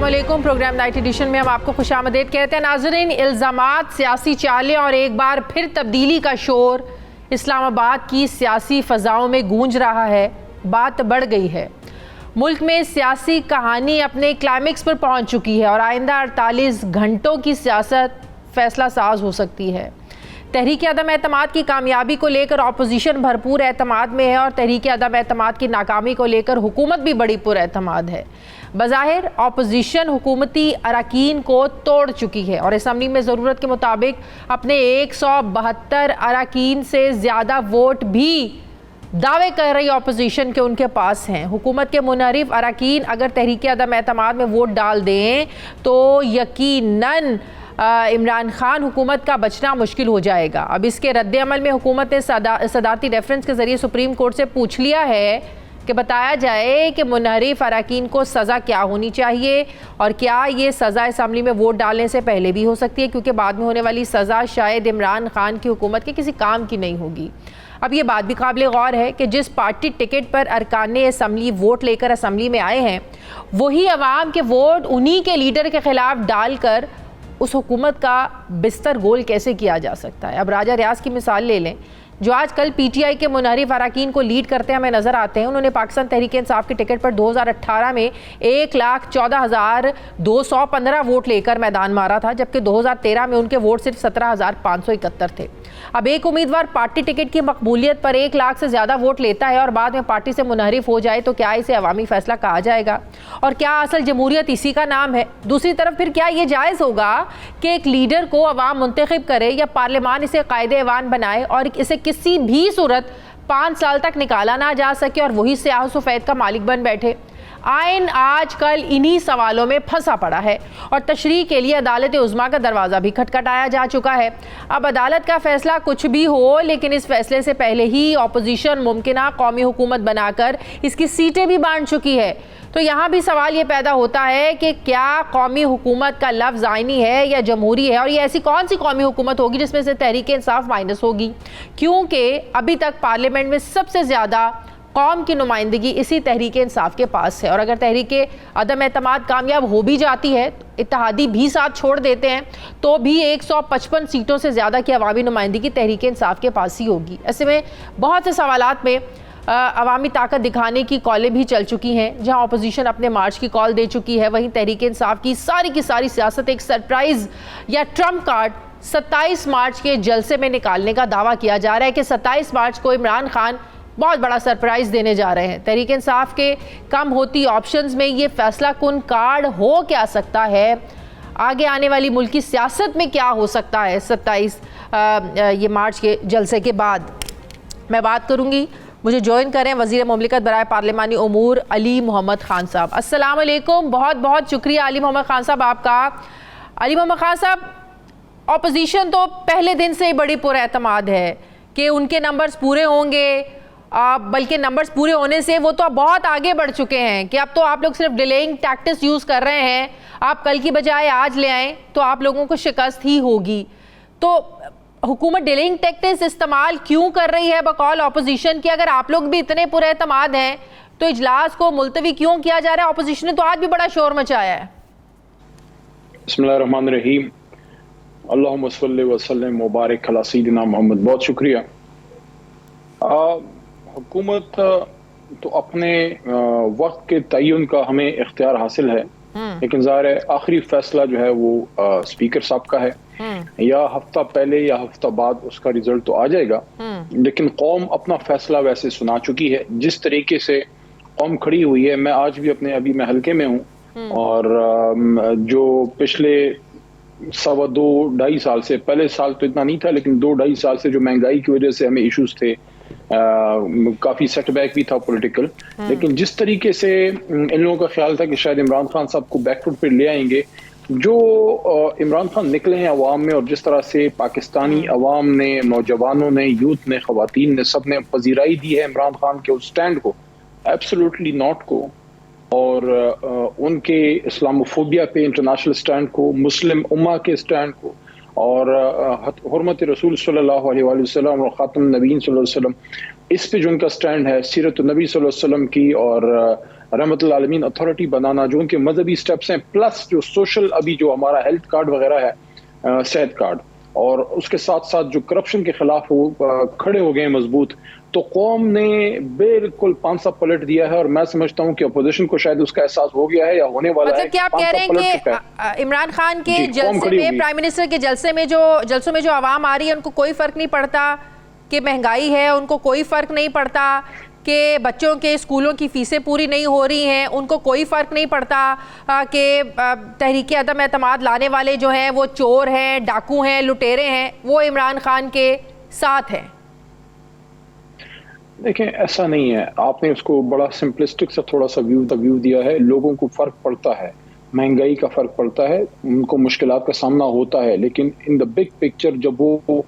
अस्सलामुअलैकुम। Programme night addition में हम आपको खुशामदीद कहते हैं। नाज़रीन, इल्ज़ामात, सियासी चालें और एक बार फिर तब्दीली का शोर इस्लामाबाद की सियासी फ़ज़ाओं में गूंज रहा है। बात बढ़ गई है। मुल्क में सियासी कहानी अपने क्लाइमेक्स पर पहुंच चुकी है और आइंदा 48 घंटों की सियासत फ़ैसला साज हो सकती है। तहरीक अदम एतमाद की कामयाबी को लेकर अपोजिशन भरपूर एतमाद में है और तहरीक अदम एतमाद की नाकामी को लेकर हुकूमत भी बड़ी पुरएतमाद है। बज़ाहिर अपोजिशन हुकूमती अरकान को तोड़ चुकी है और असम्बली में ज़रूरत के मुताबिक अपने 172 अरकान से ज़्यादा वोट भी दावे कर रही अपोजिशन के उनके पास हैं। हुकूमत के मुनहरिफ अरकान अगर तहरीक अदम एतमाद में वोट डाल दें तो यकीनन इमरान खान हुकूमत का बचना मुश्किल हो जाएगा। अब इसके रद्द-ए-अमल में हुकूमत ने सदारती रेफरेंस के ज़रिए सुप्रीम कोर्ट से पूछ लिया है कि बताया जाए कि मुनहरिफ अरकान को सज़ा क्या होनी चाहिए और क्या ये सज़ा असम्बली में वोट डालने से पहले भी हो सकती है, क्योंकि बाद में होने वाली सज़ा शायद इमरान खान की हुकूमत के किसी काम की नहीं होगी। अब ये बात भी काबिल गौर है कि जिस पार्टी टिकट पर अरकान असम्बली वोट लेकर असम्बली में आए हैं वही अवाम के वोट उन्हीं के लीडर के ख़िलाफ़ डालकर उस हुकूमत का बिस्तर गोल कैसे किया जा सकता है। अब राजा रियाज की मिसाल ले लें, जो आजकल पीटीआई के मुनहरिफ अरकान को लीड करते हमें नज़र आते हैं। उन्होंने पाकिस्तान तहरीक इंसाफ के टिकट पर 2018 में 1,14,215 वोट लेकर मैदान मारा था, जबकि 2013 में उनके वोट सिर्फ 17,571 थे। अब एक उम्मीदवार पार्टी टिकट की मकबूलियत पर 1 लाख से ज़्यादा वोट लेता है और बाद में पार्टी से मुनहरिफ हो जाए तो क्या इसे अवामी फैसला कहा जाएगा? और क्या असल जमहूरियत इसी का नाम है? दूसरी तरफ फिर क्या ये जायज़ होगा कि एक लीडर को अवाम मुंतखब करे या पार्लियामान इसे कायदे-ए-वान बनाए और इसे किसी भी सूरत 5 साल तक निकाला ना जा सके और वही सियाह सफ़ेद का मालिक बन बैठे? आइन आजकल इन्हीं सवालों में फंसा पड़ा है और तशरीह के लिए अदालत उज़्मा का दरवाज़ा भी खटखटाया जा चुका है। अब अदालत का फैसला कुछ भी हो, लेकिन इस फैसले से पहले ही अपोजिशन मुमकिना कौमी हुकूमत बनाकर इसकी सीटें भी बांट चुकी है। तो यहाँ भी सवाल ये पैदा होता है कि क्या कौमी हुकूमत का लफ्ज़ आइनी है या जमहूरी है, और ये ऐसी कौन सी कौमी हुकूमत होगी जिसमें से तहरीक इंसाफ माइनस होगी, क्योंकि अभी तक पार्लियामेंट में सबसे ज़्यादा कौम की नुमाइंदगी इसी तहरीक इंसाफ के पास है। और अगर तहरीक अदम एतमाद कामयाब हो भी जाती है, इत्तेहादी भी साथ छोड़ देते हैं, तो भी 155 सीटों से ज़्यादा की अवामी नुमाइंदगी तहरीक इंसाफ के पास ही होगी। ऐसे में बहुत से सवालात में अवामी ताकत दिखाने की कॉलें भी चल चुकी हैं। जहां अपोजिशन अपने मार्च की कॉल दे चुकी है, वहीं तहरीक इंसाफ की सारी सियासत एक सरप्राइज़ या ट्रम्प कार्ड 27 मार्च के जलसे में निकालने का दावा किया जा रहा है कि 27 मार्च को इमरान खान बहुत बड़ा सरप्राइज़ देने जा रहे हैं। तहरीक इंसाफ के कम होती ऑप्शंस में ये फैसला कुन कार्ड हो क्या सकता है? आगे आने वाली मुल्क की सियासत में क्या हो सकता है 27 ये मार्च के जलसे के बाद? मैं बात करूँगी। मुझे ज्वाइन करें वज़ीर मुमलिकत बराए पार्लिमानी उमूर अली मोहम्मद खान साहब। अस्सलाम वालेकुम। बहुत बहुत शुक्रिया अली मोहम्मद खान साहब आपका। अली मोहम्मद खान साहब, अपोजिशन तो पहले दिन से ही बड़ी पुरएतमाद है कि उनके नंबर्स पूरे होंगे, बल्कि नंबर्स पूरे होने से वो तो बहुत आगे बढ़ चुके हैं कि अब तो आप लोग सिर्फ डिलेइंग टैक्टिक्स यूज़ कर रहे हैं। आप कल की बजाय आज ले आएँ तो आप लोगों को शिकस्त ही होगी। तो हुकूमत डिलेइंग टैक्टिक्स इस्तेमाल क्यों कर रही है बकौल अपोजिशन की? अगर आप लोग भी इतने पुरएतमाद हैं तो इजलास को मुलतवी क्यों किया जा रहा है? अपोजिशन ने तो आज भी बड़ा शोर मचाया है। बिस्मिल्लाहिर्रहमानिर्रहीम, अल्लाहुम्मा सल्लि व सल्लिम व बारिक अला सय्यिदिना मोहम्मद। बहुत शुक्रिया। हुकूमत तो अपने वक्त के तयन का हमें इख्तियार हासिल है, लेकिन ज़ाहिर है आखिरी फैसला जो है वो स्पीकर साहब का है। या हफ्ता पहले या हफ्ता बाद उसका रिजल्ट तो आ जाएगा, लेकिन कौम अपना फैसला वैसे सुना चुकी है। जिस तरीके से कौम खड़ी हुई है, मैं आज भी अभी मैं हल्के में हूँ और जो पिछले 2.25 साल से, पहले साल तो इतना नहीं था, लेकिन 2-2.5 साल से जो महंगाई की वजह से हमें इश्यूज थे, काफी सेटबैक भी था पॉलिटिकल, लेकिन जिस तरीके से इन लोगों का ख्याल था कि शायद इमरान खान साहब को बैकफुट पे ले आएंगे, जो इमरान खान निकले हैं अवाम में और जिस तरह से पाकिस्तानी अवाम ने, नौजवानों ने, यूथ ने, खवातीन ने, सब ने पजीराई दी है इमरान खान के उस स्टैंड को, एब्सोल्युटली नॉट को, और उनके इस्लामोफोबिया पे इंटरनेशनल स्टैंड को, मुस्लिम उम्मा के स्टैंड को, और हुर्मत रसूल सल्लल्लाहु अलैहि वसल्लम और ख़ातम नबीन सल्लल्लाहु अलैहि वसल्लम, इस पे जो उनका स्टैंड है, सीरत नबी सल्लल्लाहु अलैहि वसल्लम की और रहमतुल आलमीन अथॉरिटी बनाना, जो उनके मजहबी स्टेप्स हैं, प्लस जो सोशल अभी जो हमारा हेल्थ कार्ड वगैरह है, सेहत कार्ड, और उसके साथ साथ जो करप्शन के खिलाफ वो खड़े हो गए मजबूत, तो कौम ने बिल्कुल पांसा पलट दिया है। और मैं समझता हूं कि अपोजिशन को शायद उसका एहसास हो गया है या होने वाला है। मतलब क्या आप कह रहे हैं कि इमरान खान के जलसे में, प्राइम मिनिस्टर के जलसों में जो आवाम आ रही है उनको कोई फर्क नहीं पड़ता कि महंगाई है, उनको कोई फर्क नहीं पड़ता कि बच्चों के स्कूलों की फीसें पूरी नहीं हो रही हैं, उनको कोई फ़र्क नहीं पड़ता कि तहरीक अदम एतमाद लाने वाले जो हैं वो चोर हैं, डाकू हैं, लुटेरे हैं, वो इमरान खान के साथ हैं? देखें, ऐसा नहीं है। आपने उसको बड़ा सिंपलिस्टिक सा थोड़ा सा व्यू दिया है। लोगों को फ़र्क पड़ता है, महंगाई का फ़र्क पड़ता है, उनको मुश्किलात का सामना होता है, लेकिन इन द बिग पिक्चर जब वो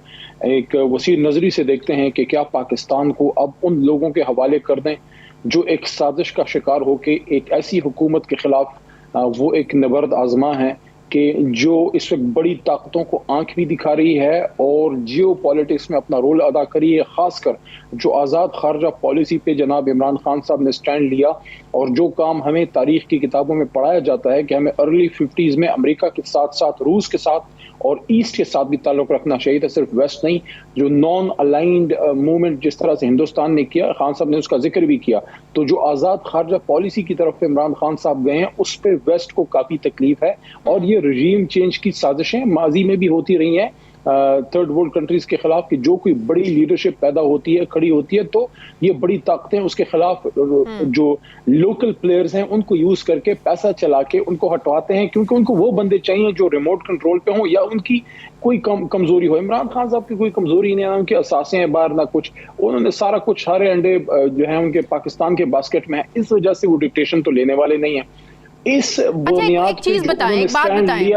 एक वसी नज़री से देखते हैं कि क्या पाकिस्तान को अब उन लोगों के हवाले कर दें जो एक साजिश का शिकार होकर एक ऐसी हुकूमत के खिलाफ वो एक नबर्द आजमा है कि जो इस वक्त बड़ी ताकतों को आंख भी दिखा रही है और जियो पॉलिटिक्स में अपना रोल अदा करी है। खासकर जो आज़ाद खारजा पॉलिसी पे जनाब इमरान खान साहब ने स्टैंड लिया, और जो काम हमें तारीख की किताबों में पढ़ाया जाता है कि हमें अर्ली 50s में अमेरिका के साथ साथ रूस के साथ और ईस्ट के साथ भी ताल्लुक रखना चाहिए था, सिर्फ वेस्ट नहीं। जो नॉन अलाइंड मूवमेंट जिस तरह से हिंदुस्तान ने किया, खान साहब ने उसका जिक्र भी किया, तो जो आज़ाद खारजा पॉलिसी की तरफ इमरान खान साहब गए हैं उस पर वेस्ट को काफ़ी तकलीफ है। और ये रजीम चेंज की साजिशें माजी में भी होती रही हैं थर्ड वर्ल्ड कंट्रीज के खिलाफ, कि जो कोई बड़ी लीडरशिप पैदा होती है, खड़ी होती है, तो ये बड़ी ताकतें उसके खिलाफ जो लोकल प्लेयर्स हैं उनको यूज करके पैसा चला के उनको हटवाते हैं, क्योंकि उनको वो बंदे चाहिए जो रिमोट कंट्रोल पे हों या उनकी कोई कमजोरी हो। इमरान खान साहब की कोई कमजोरी नहीं है, उनके असासे हैं बाहर ना कुछ, उन्होंने सारे अंडे जो है उनके पाकिस्तान के बास्केट में है, इस वजह से वो डिक्टेशन तो लेने वाले नहीं है। इस बुनियाद एक चीज बताएं, एक बात बताएं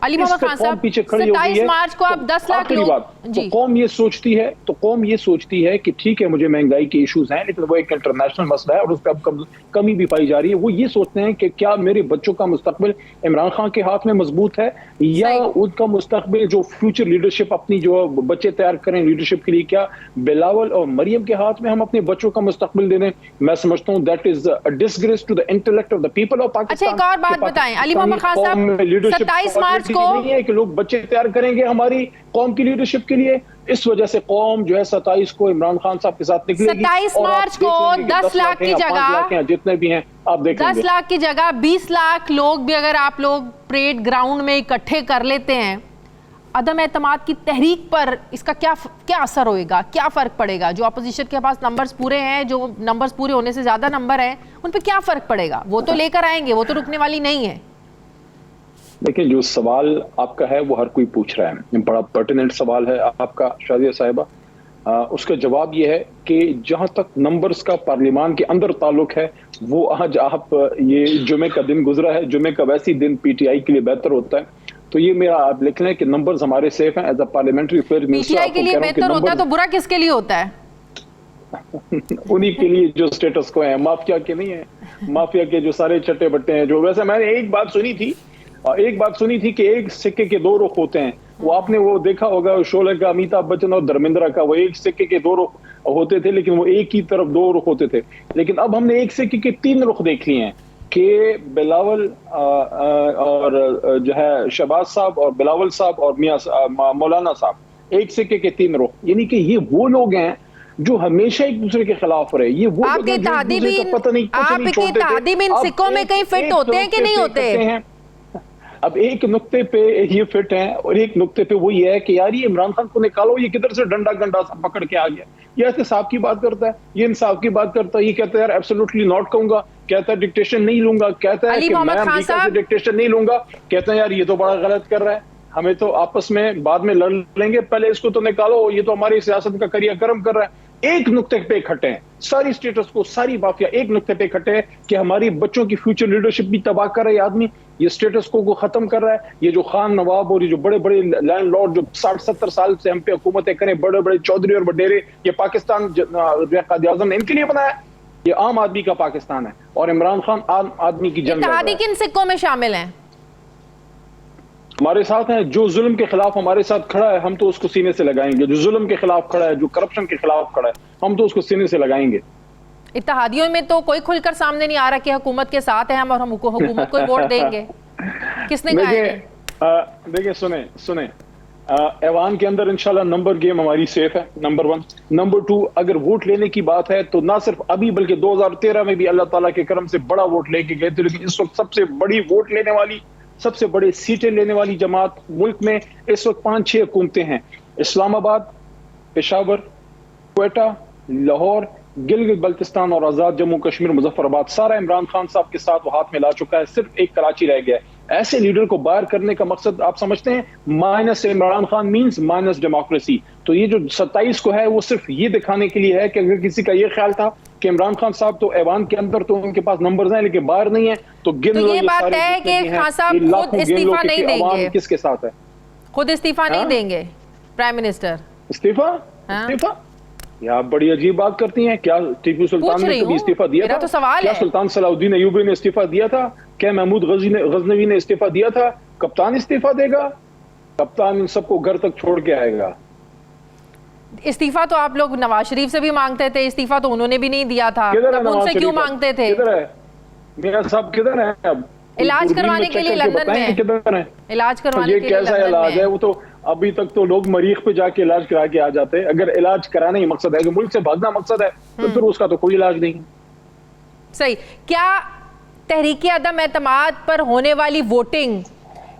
अली मोहम्मद खान साहब, 27 मार्च को आप 10 लाख लोग, तो कौम ये सोचती है कि ठीक है मुझे महंगाई के इश्यूज हैं, लेकिन वो एक इंटरनेशनल मसला है और उस पर अब कमी भी पाई जा रही है। वो ये सोचते हैं कि क्या मेरे बच्चों का मुस्तकबिल इमरान खान के हाथ में मजबूत है या उनका मुस्तकबिल जो फ्यूचर लीडरशिप अपनी जो बच्चे तैयार करें लीडरशिप के लिए, क्या बिलावल और मरियम के हाथ में हम अपने बच्चों का मुस्तकबिल दे दें? मैं समझता हूँ that is a disgrace to the intellect of the people of Pakistan. एक और बात बताएं अली मोहम्मद खान साहब, 27 मार्च को नहीं है कि लोग बच्चे तैयार करेंगे हमारी कौम की लीडरशिप के लिए, इस वजह से कौम जो है 27 को इमरान खान साहब के साथ निकलेगी। 27 मार्च को 10 लाख की जगह, जितने भी हैं आप देखेंगे, 10 लाख की जगह 20 लाख लोग भी अगर आप लोग परेड ग्राउंड में इकट्ठे कर लेते हैं, अदम एतमाद की तहरीक पर इसका क्या असर होएगा, क्या फर्क पड़ेगा? जो अपोजिशन के पास नंबर्स पूरे हैं, जो नंबर्स पूरे होने से ज्यादा नंबर हैं, उन पे क्या फर्क पड़ेगा? वो तो लेकर आएंगे, वो तो रुकने वाली नहीं है। देखिए, जो सवाल आपका है वो हर कोई पूछ रहा है, बड़ा पर्टिनेंट सवाल है आपका शादिया साहिबा। उसका जवाब ये है कि जहां तक नंबर्स का पार्लियामान के अंदर ताल्लुक है, वो आज आप ये जुमे का दिन गुजरा है, जुमे का वैसी दिन पीटीआई के लिए बेहतर होता है, तो ये मेरा आप लिख लें कि नंबर्स हमारे सेफ हैं as a parliamentary affair minister. PTI के लिए बेहतर होता है तो बुरा किसके लिए होता है? उन्हीं के लिए जो स्टेटस को है, माफिया के नहीं है। माफिया के जो सारे चट्टे बट्टे हैं, जो वैसे मैंने एक बात सुनी थी कि एक सिक्के के दो रुख होते हैं। वो आपने वो देखा होगा शोले का, अमिताभ बच्चन और धर्मेंद्र का, वो एक सिक्के के दो रुख होते थे, लेकिन वो एक ही तरफ दो रुख होते थे। लेकिन अब हमने एक सिक्के के तीन रुख देख लिए हैं कि बिलावल और जो है शहबाज साहब और बिलावल साहब और मियां मौलाना साहब, एक सिक्के के तीन रुख, यानी कि ये वो लोग हैं जो हमेशा एक दूसरे के खिलाफ रहे। ये वो आपके तादीम इन सिक्कों में कहीं फिट होते हैं कि नहीं होते हैं? अब एक नुक्ते पे ये फिट है और एक नुक्ते पे वो ये है कि यार ये इमरान खान को निकालो, ये किधर से डंडा गंडा सा पकड़ के आ गया। ये एहतसाब की बात करता है, ये इंसाफ की बात करता है, ये कहता है यार एब्सोल्युटली नॉट कहूंगा, कहता है डिक्टेशन नहीं लूंगा, कहता है कि मैं अमेरिका से डिक्टेशन नहीं लूंगा, कहता है यार ये तो बड़ा गलत कर रहा है, हमें तो आपस में बाद में लड़ लेंगे, पहले इसको तो निकालो, ये तो हमारी सियासत का क्रियाक्रम कर रहा है। एक नुक्ते पे इकट्ठे हैं सारी स्टेटस को, सारी माफिया एक नुक्ते पे इकट्ठे हैं कि हमारी बच्चों की फ्यूचर लीडरशिप भी तबाह कर रहा है आदमी, ये स्टेटस को खत्म कर रहा है। ये जो खान नवाब और ये जो बड़े बड़े लैंडलॉर्ड जो 60-70 साल से हम पे हुकूमतें करें, बड़े बड़े चौधरी और वडेरे, ये पाकिस्तान कायद-ए-आज़म ने इनके लिए बनाया, ये आम आदमी का पाकिस्तान है और इमरान खान आम आदमी की जंग लड़ रहा है। किन सिक्कों में शामिल हैं? हमारे साथ है जो जुल्म के खिलाफ हमारे साथ खड़ा है, हम तो उसको सीने से लगाएंगे। जो जुल्म के खिलाफ खड़ा है, जो करप्शन के खिलाफ खड़ा है, हम तो उसको सीने से लगाएंगे। इत्तेहादियों में तो कोई खुलकर सामने नहीं आ रहा कि हुकूमत के साथ है हम और हम हुकूमत को वोट देंगे। किसने कहा है? देखिए सुने ऐवान के अंदर इंशाल्लाह नंबर गेम हमारी सेफ है, नंबर 1। नंबर 2, अगर वोट लेने की बात है तो ना सिर्फ अभी बल्कि 2013 में भी अल्लाह ताला के करम से बड़ा वोट लेके गए थे, लेकिन इस वक्त सबसे बड़ी वोट लेने वाली, सबसे बड़े सीटें लेने वाली जमात मुल्क में इस वक्त 5-6 हुकूमतें हैं। इस्लामाबाद, पेशावर, क्वेटा, लाहौर, गिलगित बल्तिस्तान और आजाद जम्मू कश्मीर, मुजफ्फराबाद, सारा इमरान खान साहब के साथ वो हाथ में ला चुका है। सिर्फ एक कराची रह गया है। ऐसे लीडर को बाहर करने का मकसद आप समझते हैं, minus Imran Khan means minus democracy. तो ये जो 27 को है वो सिर्फ ये दिखाने के लिए है कि अगर किसी का ये ख्याल था कि इमरान खान साहब तो ऐवान के अंदर तो उनके पास नंबर्स हैं लेकिन बाहर नहीं है, तो गिन लो ये बात है कि खान साहब खुद इस्तीफा नहीं देंगे। किसके साथ है? खुद इस्तीफा नहीं देंगे प्राइम मिनिस्टर। इस्तीफा या बड़ी अजीब बात करती हैं। क्या टीपू सुल्तान ने कभी इस्तीफा दिया था? तो सवाल क्या सुल्तान सलाउद्दीन अयूबी ने इस्तीफा दिया था? क्या महमूद गजनवी ने इस्तीफा दिया था? कप्तान इस्तीफा देगा? कप्तान इन सबको घर तक छोड़ के आएगा। इस्तीफा तो आप लोग नवाज शरीफ से भी मांगते थे, इस्तीफा तो उन्होंने भी नहीं दिया था, तब उनसे क्यों मांगते थे? किधर है मेरा साहब? किधर है अब? इलाज करवाने के लिए लंदन में किधर है? इलाज करवाने के लिए कैसा इलाज है? वो तो अभी तक तो लोग मरीख पे जाके इलाज करा के आ जाते हैं। अगर इलाज कराना ही मकसद है, कि मुल्क से भागना मकसद है, तो फिर उसका तो कोई इलाज नहीं। सही। क्या तहरीक अदम एतमाद पर होने वाली वोटिंग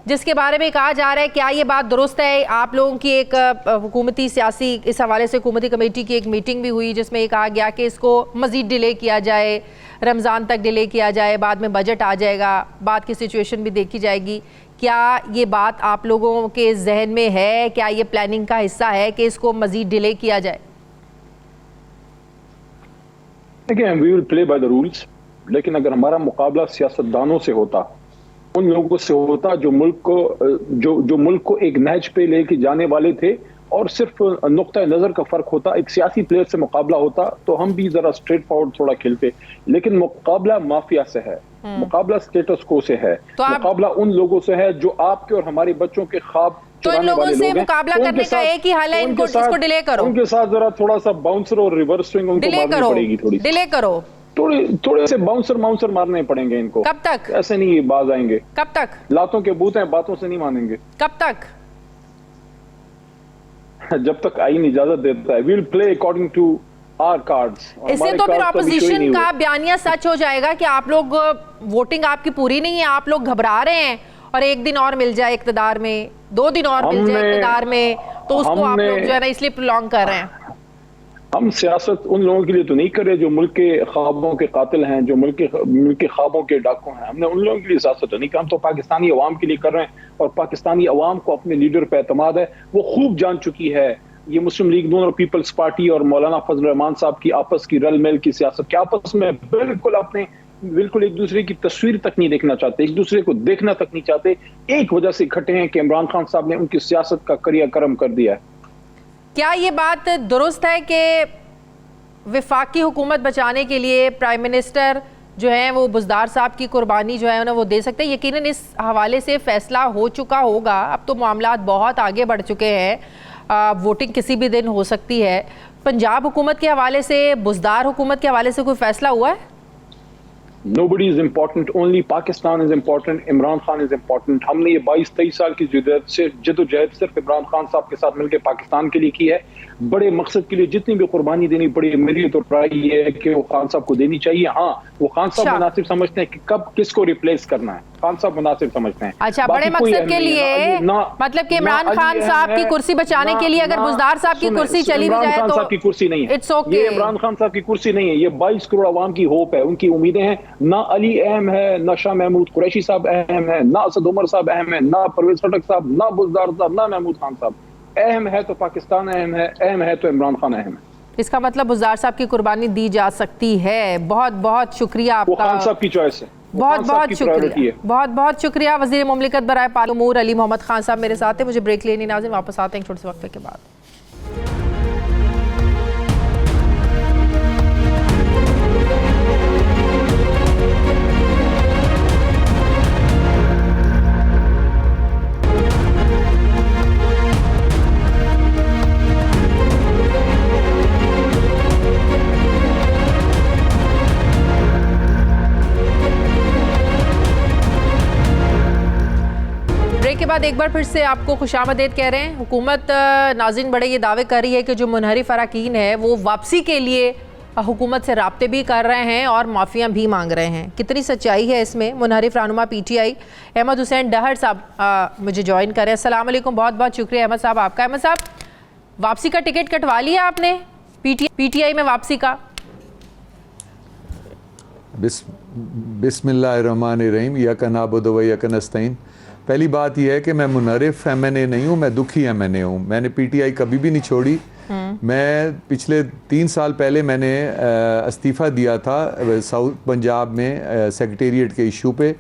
जिसके बारे में कहा जा रहा है, क्या ये बात दुरुस्त है? आप लोगों की एक हुकूमती सियासी इस हवाले से हुकूमती कमेटी की एक मीटिंग भी हुई जिसमें ये कहा गया कि इसको मज़ीद डिले किया जाए, रमज़ान तक डिले किया जाए, बाद में बजट आ जाएगा, बाद की सिचुएशन भी देखी जाएगी। क्या ये बात आप लोगों के जहन में है? क्या ये प्लानिंग का हिस्सा है कि इसको मज़ीद डिले किया जाए? देखिए, we will play by the rules, लेकिन अगर हमारा मुकाबला सियासतदानों से होता, उन लोगों से होता जो मुल्क को एक नहज पे लेके जाने वाले थे, और सिर्फ नुक्ता नज़र का फ़र्क होता, एक सियासी प्लेयर से मुकाबला होता, तो हम भी ज़रा स्ट्रेट फॉरवर्ड थोड़ा खेलते। लेकिन मुकाबला माफिया से है, मुकाबला स्टेटस को से है, तो मुकाबला उन लोगों से है जो आपके और हमारे बच्चों के ख्वाब तो इन लोगों से मुकाबला करने का एक ही हल है, इनको इसको डिले करो। उनके साथ जरा थोड़ा सा बाउंसर और रिवर्स स्विंग उनको मारनी पड़ेगी, डिले करो, थोड़े से बाउंसर मारने पड़ेंगे इनको। कब तक? ऐसे नहीं बाज आएंगे। कब तक? लातों के बूत हैं, बातों से नहीं मानेंगे। कब तक? जब तक आईन इजाजत देता है। We'll play according to our cards. इससे तो फिर ऑपोजिशन का बयानिया सच हो जाएगा कि आप लोग वोटिंग आपकी पूरी नहीं है, आप लोग घबरा रहे हैं और एक दिन और मिल जाए इक्तदार में, 2 दिन और मिल जाए इक्तदार में, तो उसको आप लोग जो है ना इसलिए प्रोलॉन्ग कर रहे हैं। हम सियासत उन लोगों के लिए तो नहीं कर रहे जो मुल्क के ख्वाबों के कातिल हैं, जो मुल्क के ख्वाबों के डाकू हैं। हमने उन लोगों के लिए सियासत तो नहीं की, हम तो पाकिस्तानी अवाम के लिए कर रहे हैं, और पाकिस्तानी अवाम को अपने लीडर पे एतमाद है। वो खूब जान चुकी है ये मुस्लिम लीग नून और पीपल्स पार्टी और मौलाना फजल रहमान साहब की आपस की रल मेल की सियासत के आपस में बिल्कुल एक दूसरे की तस्वीर तक नहीं देखना चाहते, एक दूसरे को देखना तक नहीं चाहते। एक वजह से इकट्ठे हैं कि इमरान खान साहब ने उनकी सियासत का क्रियाक्रम कर दिया है। क्या ये बात दुरुस्त है कि वफाकी हुकूमत बचाने के लिए प्राइम मिनिस्टर जो है वो बुज़दार साहब की कुर्बानी जो है ना वो दे सकते हैं? यकीनन इस हवाले से फैसला हो चुका होगा, अब तो मामलात बहुत आगे बढ़ चुके हैं, वोटिंग किसी भी दिन हो सकती है। पंजाब हुकूमत के हवाले से, बुज़दार हुकूमत के हवाले से कोई फैसला हुआ है? Nobody is important, only Pakistan is important, Imran Khan is important। हमने ये 22-23 साल की जदोजहद सिर्फ इमरान खान साहब के साथ मिलकर पाकिस्तान के लिए की है। बड़े मकसद के लिए जितनी भी कुर्बानी देनी पड़ी, मेरी तो राय ये है कि वो खान साहब को देनी चाहिए। हाँ, वो खान साहब मुनासिब समझते हैं कि कब किसको रिप्लेस करना है, खान साहब मुनासिब समझते हैं। अच्छा, बड़े मकसद के लिए मतलब कि इमरान खान साहब की कुर्सी बचाने के लिए अगर बुज़दार साहब की कुर्सी चली भी जाए तो की कुर्सी नहीं है, ये इमरान खान साहब की कुर्सी नहीं है, ये 22 करोड़ अवाम की होप है, उनकी उम्मीदें हैं। ना अली अहम है, ना शाह महमूद कुरैशी साहब अहम है, ना असद उमर साहब अहम है, ना परवेज खटक साहब, ना बुज़दार साहब, ना महमूद खान साहब। अहम है तो पाकिस्तान अहम है तो इमरान खान अहम है। इसका मतलब बुज़दार साहब की कुर्बानी दी जा सकती है। बहुत बहुत शुक्रिया आपका। वो खान साहब की चॉइस है। बहुत बहुत शुक्रिया, बहुत बहुत शुक्रिया। वज़ीर मुमलिकत बराए पार्लियामेंट उमूर अली मोहम्मद खान साहब मेरे साथ हैं। मुझे ब्रेक लेनी नाज़िम, वापस आते हैं छोटे से वक्फे के बाद। बाद एक बार फिर से आपको खुशामदीद कह रहे हैं। हुकूमत नाज़रीन बड़े ये दावे कर रही है कि जो मुनहरिफ अरकान है वो वापसी के लिए हुकूमत से राब्ते भी कर रहे हैं और माफ़ियाँ भी मांग रहे हैं। कितनी सच्चाई है इसमें? मुनहरिफ रहनुमा PTI अहमद हुसैन डहर साहब मुझे ज्वाइन करें। अस्सलाम वालेकुम, बहुत बहुत शुक्रिया अहमद साहब आपका। अहमद साहब, वापसी का टिकट कटवा लिया आपने PTI में वापसी का? बिस्मिल्लाहिर्रहमानिर्रहीम, यका नाबुदु व यका नस्तईन। पहली बात यह है कि मैं मुनहरिफ MNA नहीं हूँ, मैं दुखी MNA हूँ। मैंने PTI कभी भी नहीं छोड़ी। मैं पिछले 3 साल पहले मैंने इस्तीफ़ा दिया था साउथ पंजाब में सेक्रेटेरिएट के इशू पे।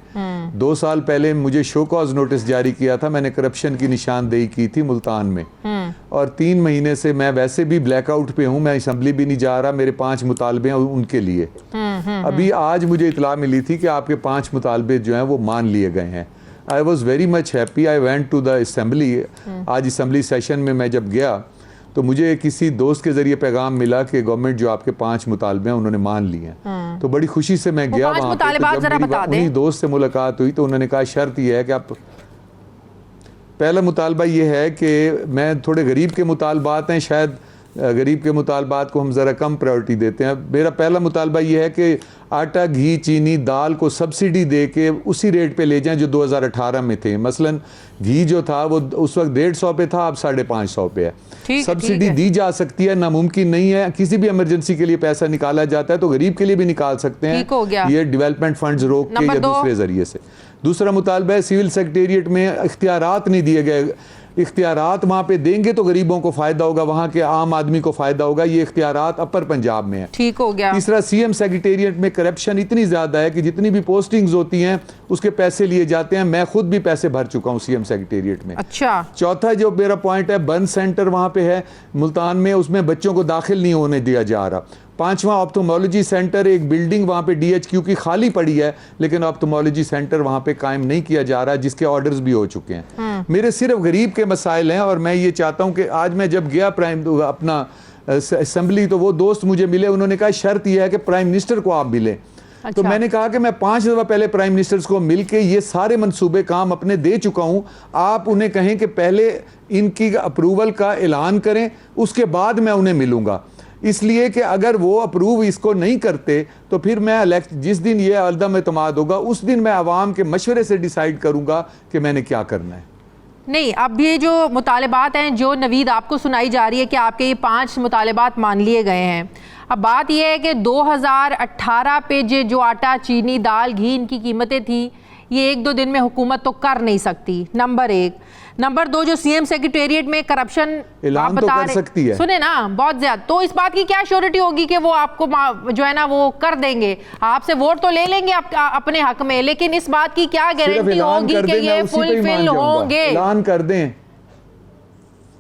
2 साल पहले मुझे शो कॉज नोटिस जारी किया था, मैंने करप्शन की निशानदेही की थी मुल्तान में। और 3 महीने से मैं वैसे भी ब्लैकआउट पे हूँ, मैं असम्बली भी नहीं जा रहा। मेरे 5 मुतालबे हैं उनके लिए। अभी आज मुझे इतला मिली थी कि आपके 5 मुतालबे जो हैं वो मान लिए गए हैं। I was very much happy. I went to the assembly. आज असम्बली सेशन में मैं जब गया तो मुझे किसी दोस्त के जरिए पैगाम मिला कि गवर्नमेंट जो आपके 5 मुतालबे हैं उन्होंने मान लिए हैं। तो बड़ी खुशी से मैं गया वहाँ पे। तो जब मेरी उन्हीं दोस्त से मुलाकात हुई तो उन्होंने कहा शर्त यह है कि आप, पहला मुतालबा ये है कि मैं थोड़े गरीब के मुतालबात हैं, शायद गरीब के मुतालबात को हम ज़रा कम प्रायोरिटी देते हैं। मेरा पहला मुतालबा ये है कि आटा, घी, चीनी, दाल को सब्सिडी दे के उसी रेट पे ले जाएं जो 2018 में थे। मसलन घी जो था वो उस वक्त 150 पे था, अब 550 पे है। सब्सिडी दी जा सकती है, नामुमकिन नहीं है। किसी भी इमरजेंसी के लिए पैसा निकाला जाता है तो गरीब के लिए भी निकाल सकते हैं, ये डेवलपमेंट फंड्स रोक के या दूसरे जरिए से। दूसरा मुतालबा है सिविल सेक्रेटेरिएट में इख्तियारात नहीं दिए गए। इख्तियारात वहाँ पे देंगे तो गरीबों को फ़ायदा होगा, वहाँ के आम आदमी को फ़ायदा होगा। ये इख्तियारात अपर पंजाब में है। ठीक हो गया। तीसरा, CM सेक्रेटेरिएट में करप्शन इतनी ज़्यादा है कि जितनी भी पोस्टिंग्स होती हैं उसके पैसे लिए जाते हैं। मैं खुद भी पैसे भर चुका हूँ CM सेक्रेटेरिएट में। अच्छा। चौथा जो मेरा पॉइंट है, बर्न सेंटर वहाँ पे है मुल्तान में, उसमें बच्चों को दाखिल नहीं होने दिया जा रहा। 5वां ऑप्थोमोलॉजी सेंटर, एक बिल्डिंग वहाँ पे DHQ की खाली पड़ी है, लेकिन ऑप्थोमोलॉजी सेंटर वहाँ पे कायम नहीं किया जा रहा, जिसके ऑर्डर्स भी हो चुके हैं। मेरे सिर्फ गरीब के मसाइल हैं और मैं ये चाहता हूँ कि आज मैं जब गया अपना असम्बली तो वो दोस्त मुझे मिले, उन्होंने कहा शर्त यह है कि प्राइम मिनिस्टर को आप मिले। अच्छा। तो मैंने कहा कि मैं 5 दफ़ा पहले प्राइम मिनिस्टर्स को मिल के ये सारे मनसूबे काम अपने दे चुका हूँ। आप उन्हें कहें कि पहले इनकी अप्रूवल का ऐलान करें, उसके बाद मैं उन्हें मिलूँगा। इसलिए कि अगर वो अप्रूव इसको नहीं करते तो फिर मैं जिस दिन ये अदम एतमाद होगा उस दिन मैं आवाम के मशवरे से डिसाइड करूँगा कि मैंने क्या करना है। नहीं, अब ये जो मुतालबात हैं जो नवीद आपको सुनाई जा रही है कि आपके ये 5 मुतालबात मान लिए गए हैं। अब बात यह है कि 2018 पे जो आटा, चीनी, दाल, घी इनकी कीमतें थी, ये 1-2 दिन में हुकूमत तो कर नहीं सकती, नंबर 1। नंबर 2, जो CM सेक्रेटेरिएट में करप्शन ऐलान तो कर सकती है, सुने ना, बहुत ज्यादा। तो इस बात की क्या श्योरिटी होगी कि वो आपको जो है ना वो कर देंगे? आपसे वोट तो ले लेंगे अपने हक में, लेकिन इस बात की क्या गारंटी होगी कि ये फुलफिल होंगे? ऐलान कर दें।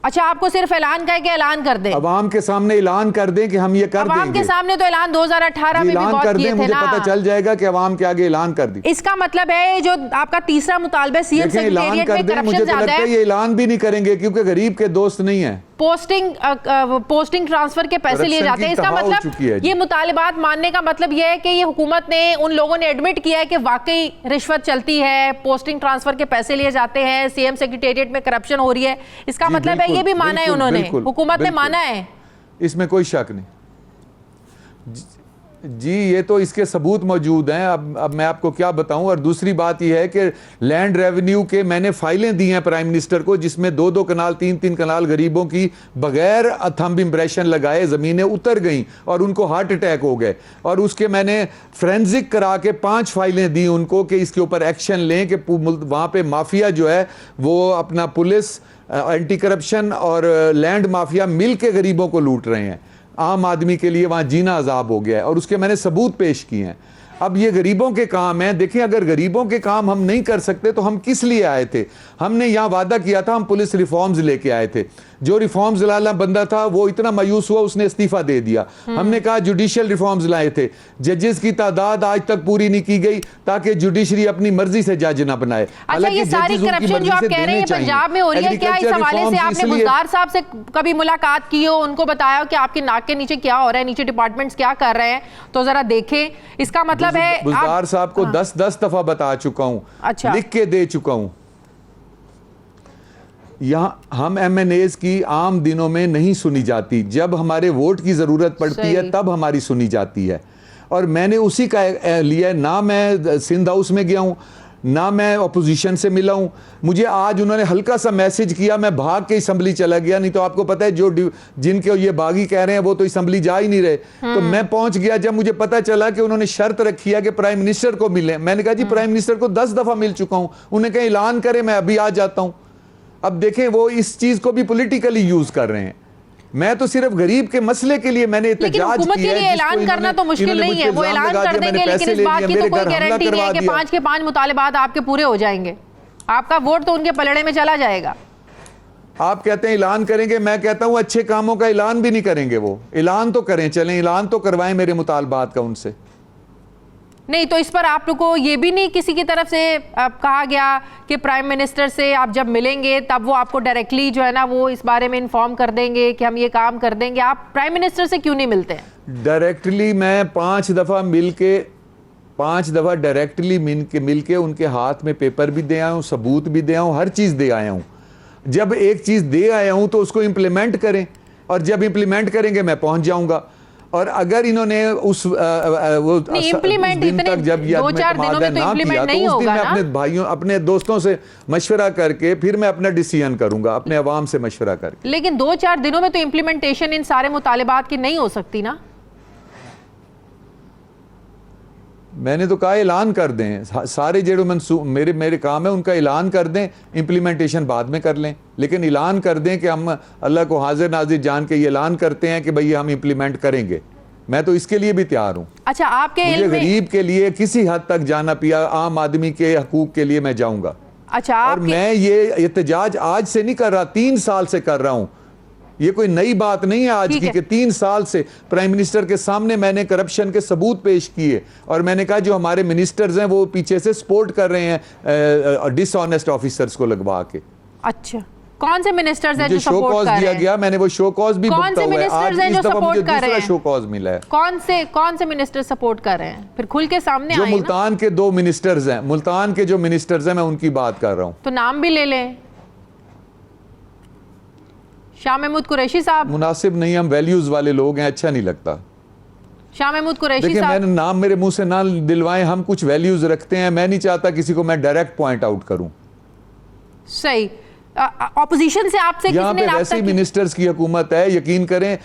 अच्छा, आपको सिर्फ ऐलान का है कि ऐलान कर दें? अवाम के सामने ऐलान कर दें कि हम ये कर देंगे। अवाम के सामने तो ऐलान 2018 में भी बहुत किए थे ना। मुझे पता चल जाएगा कि अवाम के आगे ऐलान कर दी। इसका मतलब है जो आपका तीसरा मुतालबा CM सेक्रेटेरिएट में करप्शन ज्यादा है, ये ऐलान भी नहीं करेंगे क्योंकि गरीब के दोस्त नहीं है। पोस्टिंग ट्रांसफर के पैसे लिए जाते हैं। इसका मतलब ये मुतालिबात मानने का मतलब ये है कि ये हुकूमत ने, उन लोगों ने एडमिट किया है कि वाकई रिश्वत चलती है, पोस्टिंग ट्रांसफर के पैसे लिए जाते हैं, CM सेक्रेटेरिएट में करप्शन हो रही है। इसका मतलब है ये भी माना है उन्होंने, हुकूमत ने माना है, इसमें कोई शक नहीं जी। ये तो इसके सबूत मौजूद हैं। अब मैं आपको क्या बताऊं। और दूसरी बात यह है कि लैंड रेवेन्यू के मैंने फाइलें दी हैं प्राइम मिनिस्टर को, जिसमें 2-2 कनाल 3-3 कनाल गरीबों की बगैर थंब इम्प्रेशन लगाए ज़मीनें उतर गईं और उनको हार्ट अटैक हो गए। और उसके मैंने फ्रेंजिक करा के 5 फाइलें दी उनको कि इसके ऊपर एक्शन लें कि वहाँ पे माफिया जो है वो अपना पुलिस, एंटी करप्शन और लैंड माफिया मिल के गरीबों को लूट रहे हैं। आम आदमी के लिए वहाँ जीना अजाब हो गया है और उसके मैंने सबूत पेश किए हैं। अब ये गरीबों के काम हैं। देखिए, अगर गरीबों के काम हम नहीं कर सकते तो हम किस लिए आए थे? हमने यहाँ वादा किया था, हम पुलिस रिफॉर्म्स लेके आए थे। जो रिफॉर्म्स लाना बंदा था वो इतना मायूस हुआ, उसने इस्तीफा दे दिया। हमने कहा जुडिशियल रिफॉर्म्स लाए थे, जजेस की तादाद आज तक पूरी नहीं की गई ताकि जुडिशरी अपनी मर्जी से जज ना बनाए। अच्छा, ये सारी करप्शन जो आप कह रहे हैं पंजाब में हो रही है, क्या इस हवाले से आपने बुज़दार साहब से कभी मुलाकात की हो, उनको बताया कि आपके नाक के नीचे क्या हो रहा है, नीचे डिपार्टमेंट्स क्या कर रहे हैं, तो जरा देखें? इसका मतलब है बुज़दार साहब को 10 दफा बता चुका हूं, अच्छा, लिख के दे चुका हूं। यहाँ हम MNAs की आम दिनों में नहीं सुनी जाती, जब हमारे वोट की ज़रूरत पड़ती है तब हमारी सुनी जाती है। और मैंने उसी का लिया, ना मैं सिंध हाउस में गया हूँ, ना मैं अपोजिशन से मिला हूँ। मुझे आज उन्होंने हल्का सा मैसेज किया, मैं भाग के असम्बली चला गया, नहीं तो आपको पता है जो जिनके ये बागी कह रहे हैं वो तो असम्बली जा ही नहीं रहे। तो मैं पहुंच गया जब मुझे पता चला कि उन्होंने शर्त रखी है कि प्राइम मिनिस्टर को मिले। मैंने कहा जी प्राइम मिनिस्टर को 10 दफ़ा मिल चुका हूँ, उन्हें कहीं ऐलान करें मैं अभी आ जाता हूँ। अब देखें वो इस चीज़ को भी पॉलिटिकली यूज़ कर रहे हैं। मैं तो सिर्फ गरीब के मसले के लिए मैंने एहतजाज किया है। के लिए ऐलान करना तो मुश्किल नहीं है, वो ऐलान कर देंगे, लेकिन इस बात की तो कोई गारंटी नहीं है कि 5 के 5 मुतालिबात आपके पूरे हो जाएंगे। आपका वोट तो उनके पलड़े में चला जाएगा। आप कहते हैं ऐलान करेंगे, मैं कहता हूं अच्छे कामों का ऐलान भी नहीं करेंगे। वो ऐलान तो करें, चलें ऐलान तो करवाएं मेरे मुतालबात का उनसे। नहीं तो इस पर आप लोग को ये भी नहीं किसी की तरफ से कहा गया कि प्राइम मिनिस्टर से आप जब मिलेंगे तब वो आपको डायरेक्टली जो है ना वो इस बारे में इन्फॉर्म कर देंगे कि हम ये काम कर देंगे? आप प्राइम मिनिस्टर से क्यों नहीं मिलते हैं? डायरेक्टली मैं 5 दफ़ा मिल के 5 दफ़ा डायरेक्टली मिल के उनके हाथ में पेपर भी दे आया हूँ, सबूत भी दे आया हूँ, हर चीज़ दे आया हूँ। जब एक चीज़ दे आया हूँ तो उसको इम्प्लीमेंट करें, और जब इम्प्लीमेंट करेंगे मैं पहुँच जाऊँगा। और अगर इन्होंने उस दिन तक जब ये ना किया तो उस दिन मैं अपने भाइयों अपने दोस्तों से मशवरा करके फिर मैं अपना डिसीजन करूंगा, अपने अवाम से मशवरा करके। लेकिन 2-4 दिनों में तो इम्प्लीमेंटेशन इन सारे मुतालिबात की नहीं हो सकती ना? मैंने तो कहा ऐलान कर दें, सारे जो मेरे काम है उनका ऐलान कर दें, इम्प्लीमेंटेशन बाद में कर लें, लेकिन ऐलान कर दें कि हम अल्लाह को हाजिर नाजिर जान के ये ऐलान करते हैं कि भाई हम इम्प्लीमेंट करेंगे। मैं तो इसके लिए भी तैयार हूँ। अच्छा, आपके मुझे गरीब के लिए किसी हद तक जाना पिया, आम आदमी के हकूक के लिए मैं जाऊंगा। अच्छा, और मैं ये एहतजाज आज से नहीं कर रहा, 3 साल से कर रहा हूँ। ये कोई नई बात नहीं है आज की कि 3 साल से प्राइम मिनिस्टर के सामने मैंने करप्शन के सबूत पेश किए, और मैंने कहा जो हमारे मिनिस्टर्स हैं वो पीछे से सपोर्ट कर रहे हैं डिसऑनेस्ट ऑफिसर्स को लगवा के। अच्छा, कौन से मिनिस्टर्स हैं जो शो सपोर्ट कॉज कर रहे दिया हैं? गया, मैंने वो शो कॉज भी कौन से मिनिस्टर्स हैं जो सपोर्ट कर रहे हैं? शो कॉज मिला है। कौन से मिनिस्टर सपोर्ट कर रहे हैं? फिर खुल के सामने आए ना। जो मुल्तान के 2 मिनिस्टर्स हैं, मुल्तान के जो मिनिस्टर्स हैं मैं उनकी बात कर रहा हूँ। तो नाम भी ले लें। शाह महमूद कुरैशी साहब। मुनासिब नहीं, हम वैल्यूज वाले लोग हैं, अच्छा नहीं लगता। शाह महमूद कुरैशी देखिए, साहब, मैंने नाम मेरे मुंह से ना दिलवाएं, हम कुछ वैल्यूज रखते हैं, मैं नहीं चाहता किसी को मैं डायरेक्ट पॉइंट आउट करूं। सही। ऑपोजिशन से आपसे यहां पे वैसे ही मिनिस्टर्स की हुकूमत है, यकीन करें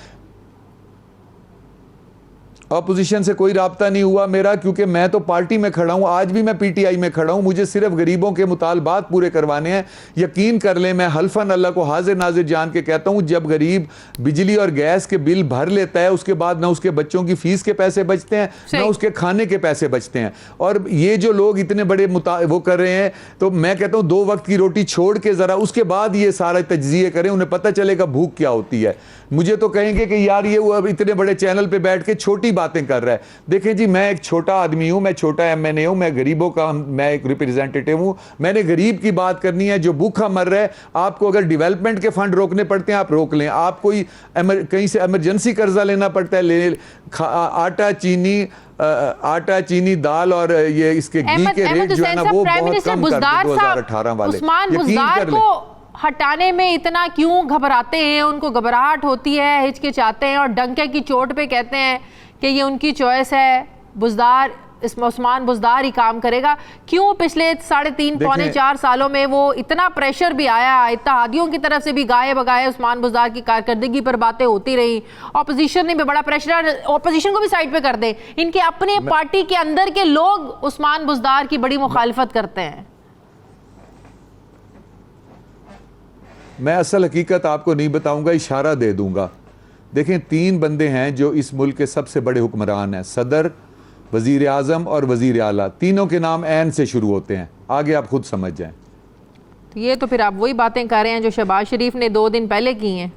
अपोजिशन से कोई राब्ता नहीं हुआ मेरा, क्योंकि मैं तो पार्टी में खड़ा हूं, आज भी मैं PTI में खड़ा हूं, मुझे सिर्फ गरीबों के मुतालबात पूरे करवाने हैं। यकीन कर लें, मैं हल्फन अल्लाह को हाजिर नाजिर जान के कहता हूं, जब गरीब बिजली और गैस के बिल भर लेता है उसके बाद ना उसके बच्चों की फीस के पैसे बचते हैं, ना उसके खाने के पैसे बचते हैं। और ये जो लोग इतने बड़े वो कर रहे हैं, तो मैं कहता हूं 2 वक्त की रोटी छोड़ के ज़रा उसके बाद ये सारा तज्जिए करें, उन्हें पता चलेगा भूख क्या होती है। मुझे तो कहेंगे कि यार ये वो अब इतने बड़े चैनल पे बैठ के छोटी बातें कर रहा है। देखें जी, मैं एक छोटा आदमी हूं, मैं छोटा MNA हूं, मैं गरीबों का मैं एक रिप्रेजेंटेटिव हूं। मैंने गरीब की बात करनी है जो भूखा मर रहा है। आपको अगर डेवलपमेंट के फंड रोकने पड़ते हैं आप रोक लें, आप कोई कहीं से इमरजेंसी कर्जा लेना पड़ता है ले, आटा चीनी दाल और ये इसके घी के रेट जो है ना वो बहुत कम कर दिए 2018 वाले। उस्मान बुज़दार को हटाने में इतना क्यों घबराते हैं? उनको घबराहट होती है, हिचकिचाते हैं और डंके की चोट पे कहते हैं कि ये उनकी चॉइस है, बुज़दार इसमें उस्मान बुज़दार ही काम करेगा। क्यों पिछले 3.5 पौने 4 सालों में वो इतना प्रेशर भी आया, इत्तेहादियों की तरफ से भी गाए बगाए उस्मान बुज़दार की कारकर्दगी पर बातें होती रही, ऑपोजिशन ने भी बड़ा प्रेशर, ऑपोजिशन को भी साइड पे कर दे, इनके अपने पार्टी के अंदर के लोग उस्मान बुज़दार की बड़ी मुखालफत करते हैं। मैं असल हकीकत आपको नहीं बताऊंगा, इशारा दे दूंगा। देखें, 3 बंदे हैं जो इस मुल्क के सबसे बड़े हुक्मरान हैं, सदर, वजीर आज़म और वजीर आला। तीनों के नाम ऐन से शुरू होते हैं, आगे आप खुद समझ जाएं। तो ये तो फिर आप वही बातें कर रहे हैं जो शहबाज शरीफ ने 2 दिन पहले की हैं।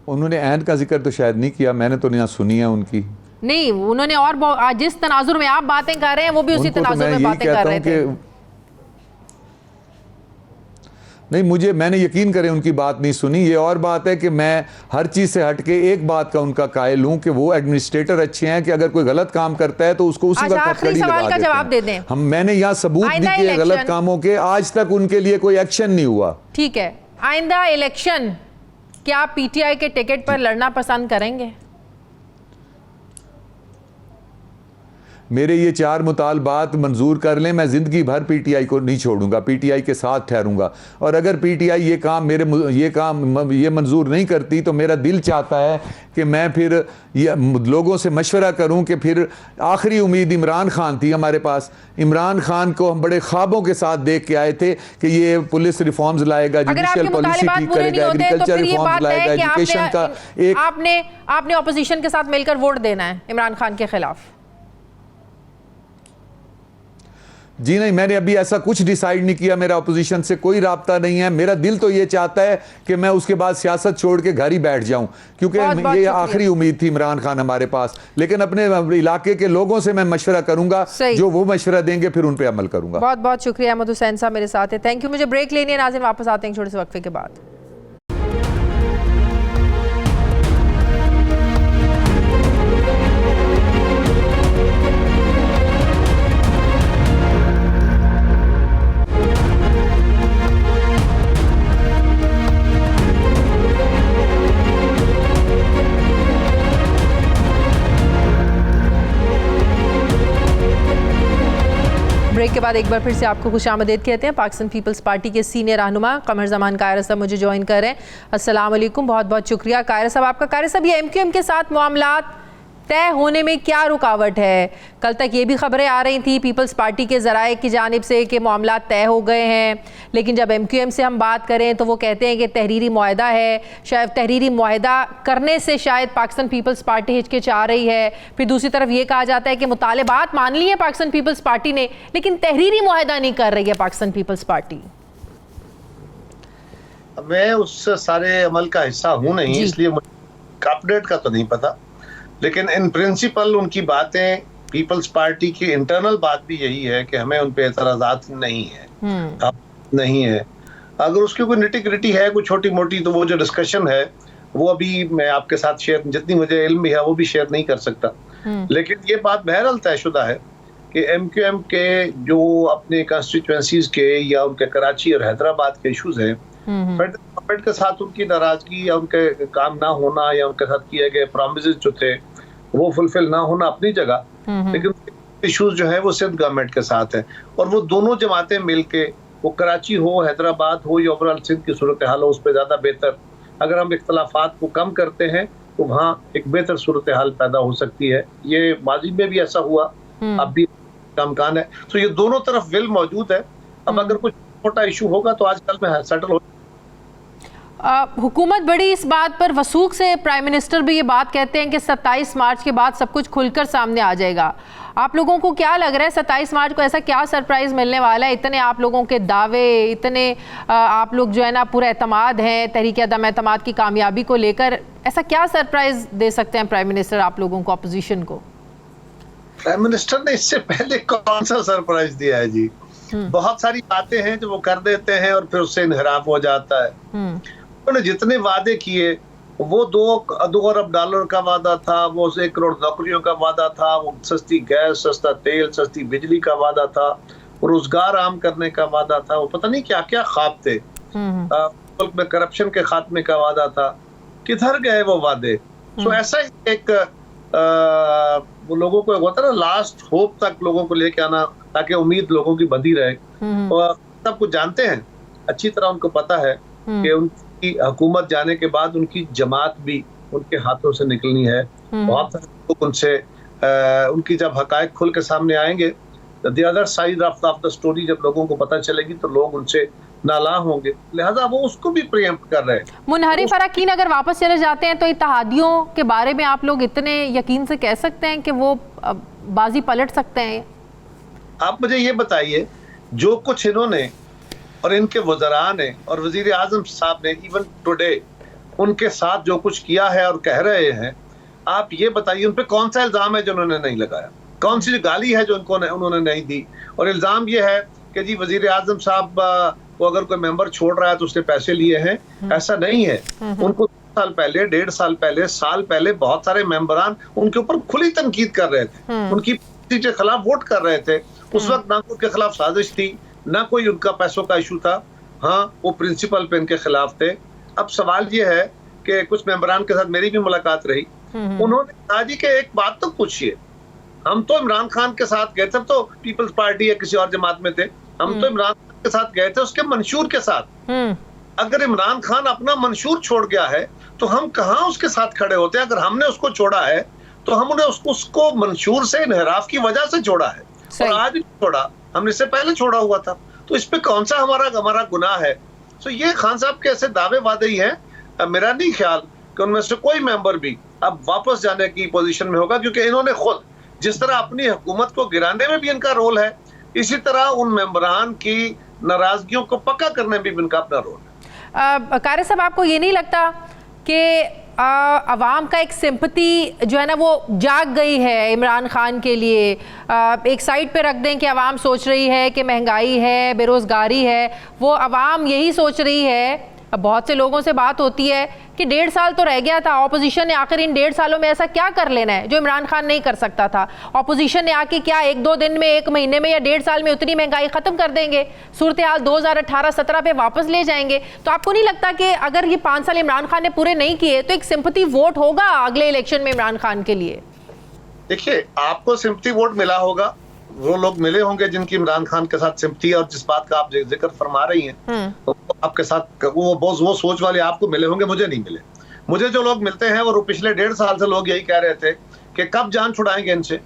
उन्होंने ऐन का जिक्र तो शायद नहीं किया, मैंने तो नहीं सुनी है उनकी। नहीं, उन्होंने और जिस तनाजुर में आप बातें कर रहे हैं वो भी उसी तनाजुर में बातें कर रहे थे। नहीं, मुझे, मैंने यकीन करें उनकी बात नहीं सुनी। ये और बात है कि मैं हर चीज़ से हट के एक बात का उनका कायल हूँ कि वो एडमिनिस्ट्रेटर अच्छे हैं कि अगर कोई गलत काम करता है तो उसको उसी वक्त हथकड़ी लगा देते हैं। जवाब दे दें। मैंने यहाँ सबूत भी किए गलत कामों के, आज तक उनके लिए कोई एक्शन नहीं हुआ। ठीक है, आइंदा इलेक्शन क्या पीटीआई के टिकट पर लड़ना पसंद करेंगे? मेरे ये 4 मुतालबात मंजूर कर लें, मैं ज़िंदगी भर पीटीआई को नहीं छोड़ूंगा, पीटीआई के साथ ठहरूंगा। और अगर पीटीआई ये मंजूर नहीं करती तो मेरा दिल चाहता है कि मैं फिर ये लोगों से मशवरा करूं कि फिर आखिरी उम्मीद इमरान खान थी हमारे पास। इमरान खान को हम बड़े ख्वाबों के साथ देख के आए थे कि ये पुलिस रिफॉर्म्स लाएगा, जुडिशियल पॉलिसी ठीक करेगा, एग्रीकल्चर रिफॉर्म्स लाएगा, एजुकेशन का एक। आपने ऑपोजिशन के साथ मिलकर वोट देना है इमरान खान के खिलाफ? जी नहीं, मैंने अभी ऐसा कुछ डिसाइड नहीं किया, मेरा अपोजिशन से कोई राब्ता नहीं है। मेरा दिल तो ये चाहता है कि मैं उसके बाद सियासत छोड़ के घर ही बैठ जाऊं, क्योंकि ये आखिरी उम्मीद थी इमरान खान हमारे पास। लेकिन अपने इलाके के लोगों से मैं मशवरा करूंगा, जो वो मशवरा देंगे फिर उन पर अमल करूंगा। बहुत बहुत शुक्रिया। अहमद हुसैन साहब मेरे साथ है, थैंक यू। मुझे ब्रेक लेनी है नाज़रीन, वापस आते हैं छोटे से वक्फे के बाद। ब्रेक के बाद एक बार फिर से आपको खुशामदीद कहते हैं। पाकिस्तान पीपल्स पार्टी के सीनियर रहनुमा कमर जमान कायरा साहब मुझे ज्वाइन कर रहे हैं। अस्सलाम वालेकुम, बहुत बहुत शुक्रिया कायरा साहब आपका। कायरा साहब, ये एमक्यूएम के साथ मामलात तय होने में क्या रुकावट है? कल तक ये भी खबरें आ रही थी पीपल्स पार्टी के ज़राए की जानिब से कि मामलात तय हो गए हैं, लेकिन जब एमक्यूएम से हम बात करें तो वो कहते हैं कि तहरीरी मुआहदा है। शायद तहरीरी मुआहदा करने से शायद पाकिस्तान पीपल्स पार्टी हिचकिचा रही है। फिर दूसरी तरफ ये कहा जाता है कि मुतालबात मान लिए पाकिस्तान पीपल्स पार्टी ने, लेकिन तहरीरी मुआहदा नहीं कर रही है पाकिस्तान पीपल्स पार्टी। मैं उस सारे अमल का हिस्सा हूँ नहीं, इसलिए मुझे अपडेट का तो नहीं पता, लेकिन इन प्रिंसिपल उनकी बातें, पीपल्स पार्टी की इंटरनल बात भी यही है कि हमें उन पे एतराज़ात नहीं है, नहीं है। अगर उसकी कोई निटी ग्रिटी है, कोई छोटी मोटी, तो वो जो डिस्कशन है वो अभी मैं आपके साथ शेयर, जितनी मुझे इल्म भी है वो भी शेयर नहीं कर सकता। लेकिन ये बात बहरहाल तयशुदा है कि एमक्यूएम के जो अपने कंस्टिट्यूएंसीज के या उनके कराची और हैदराबाद के इशूज हैं, गवर्नमेंट के साथ उनकी नाराजगी या उनके काम ना होना या उनके साथ किए गए प्रॉमिसेस जो थे वो फुलफिल ना होना अपनी जगह, लेकिन इश्यूज जो है वो सिंध गवर्नमेंट के साथ है। और वो दोनों जमातें मिलके, वो कराची हो, हैदराबाद हो या ओवरऑल सिंध की सूरत हाल हो, उस पर ज़्यादा बेहतर, अगर हम इख्तलाफात को कम करते हैं तो वहाँ एक बेहतर सूरत हाल पैदा हो सकती है। ये माजी में भी ऐसा हुआ, अब भी इम्कान है। तो ये दोनों तरफ विल मौजूद है। अब अगर कुछ छोटा इशू होगा तो आजकल में सेटल हो। हुकूमत बड़ी इस बात पर वसूख से, प्राइम मिनिस्टर भी ये बात कहते हैं कि 27 मार्च के बाद सब कुछ खुलकर सामने आ जाएगा। आप लोगों को क्या लग रहा है 27 मार्च को ऐसा क्या सरप्राइज मिलने वाला है? इतने आप लोगों के दावे, इतने आप लोग जो है ना पूरा एतमाद हैं तहरीक अदम एतमाद की कामयाबी को लेकर, ऐसा क्या सरप्राइज दे सकते हैं प्राइम मिनिस्टर आप लोगों को, अपोजिशन को? प्राइम मिनिस्टर ने इससे पहले कौन सा सरप्राइज दिया है जी? बहुत सारी बातें हैं जो वो कर देते हैं और फिर उससे इनहराफ हो जाता है। उन्होंने जितने वादे किए, वो $2 अरब का वादा था, वो 1 करोड़ नौकरियों का वादा था, वो सस्ती गैस, सस्ता तेल, सस्ती बिजली का वादा था, रोजगार आम करने का वादा था, वो पता नहीं क्या क्या ख्वाब थे, मुल्क में करप्शन के खात्मे का वादा था। किधर गए वो वादे? तो ऐसा ही एक वो लोगों को होता है ना, लास्ट होप तक लोगों को लेके आना ताकि उम्मीद लोगों की बंधी रहे। और सब कुछ जानते हैं, अच्छी तरह उनको पता है कि उनकी हुकूमत जाने के बाद उनकी जमात भी उनके हाथों से निकलनी है। बहुत सारे लोग उनसे उनकी जब हकायक खुल के सामने आएंगे, the other side of the story जब लोगों को पता चलेगी तो लोग उनसे नाला होंगे, लिहाजा वो उसको भी प्रीएम्प्ट कर रहे हैं। मुनहरिफ अरकान अगर वापस चले जाते हैं तो इत्तेहादियों के बारे में आप लोग इतने यकीन से कह सकते हैं कि वो बाजी पलट सकते हैं? आप मुझे ये बताइए, जो कुछ इन्होंने और इनके वज़रा ने और वज़ीर आज़म साहब ने इवन टुडे उनके साथ जो कुछ किया है और कह रहे हैं, आप ये बताइए उन पे कौन सा इल्ज़ाम है जो उन्होंने नहीं लगाया, कौन सी गाली है जो उन्होंने नहीं दी। और इल्ज़ाम ये है कि जी वज़ीर आज़म साहब वो अगर कोई मेंबर छोड़ रहा है तो उसने पैसे लिए हैं, ऐसा नहीं है। उनको 2 साल पहले, 1.5 साल पहले, साल पहले बहुत सारे मेंबरान उनके ऊपर खुली तनकीद कर रहे थे, उनकी पार्टी के खिलाफ वोट कर रहे थे। उस वक्त ना उनके खिलाफ साजिश थी, ना कोई उनका पैसों का इशू था। हाँ, वो प्रिंसिपल पे इनके खिलाफ थे। अब सवाल ये है कि कुछ मेंबरान के साथ मेरी भी मुलाकात रही, उन्होंने कहा जी कि एक बात तो पूछिए, हम तो इमरान खान के साथ गए थे, तो पीपल्स पार्टी या किसी और जमात में थे, हम तो इमरान खान के साथ गए थे उसके मंशूर के साथ। अगर इमरान खान अपना मंशूर छोड़ गया है तो हम कहाँ उसके साथ खड़े होते हैं? अगर हमने उसको छोड़ा है तो हमने उसको मंशूर से, इन्हिराफ की वजह से छोड़ा है, और आज भी छोड़ा, हमने इससे पहले छोड़ा हुआ था। तो इस पे कौन सा हमारा गुनाह है? तो ये खान साहब के ऐसे दावे वादे ही हैं। मेरा नहीं ख्याल कि उनमें से कोई मेंबर भी अब वापस जाने की पोजीशन में होगा, क्योंकि इन्होंने खुद जिस तरह अपनी हुकूमत को गिराने में भी इनका रोल है, इसी तरह उन मेंबरान की नाराजगियों को पक्का करने में भी इनका अपना रोल है। कारी साहब, आपको ये नहीं लगता कि अवाम का एक सिंपैथी जो है ना वो जाग गई है इमरान खान के लिए? एक साइड पे रख दें कि अवाम सोच रही है कि महंगाई है, बेरोज़गारी है, वो अवाम यही सोच रही है। अब बहुत से लोगों से बात होती है कि 1.5 साल तो रह गया था, ऑपोजिशन ने आखिर इन 1.5 सालों में ऐसा क्या कर लेना है जो इमरान खान नहीं कर सकता था? ऑपोजिशन ने आके क्या 1-2 दिन में, 1 महीने में या 1.5 साल में उतनी महंगाई खत्म कर देंगे, सूरत हाल 2018-17 पे वापस ले जाएंगे? तो आपको नहीं लगता कि अगर ये 5 साल इमरान खान ने पूरे नहीं किए तो एक सिंपैथी वोट होगा अगले इलेक्शन में इमरान खान के लिए? देखिए, आपको सिंपैथी वोट मिला होगा, वो लोग मिले होंगे जिनकी इमरान खान के साथ सिंपैथी, और जिस बात का आप जिक्र फरमा रही हैं तो आपके साथ वो सोच वाले आपको मिले होंगे, मुझे नहीं मिले। मुझे जो लोग मिलते हैं वो पिछले 1.5 साल से लोग यही कह रहे थे कि कब जान छुड़ाएंगे इनसे,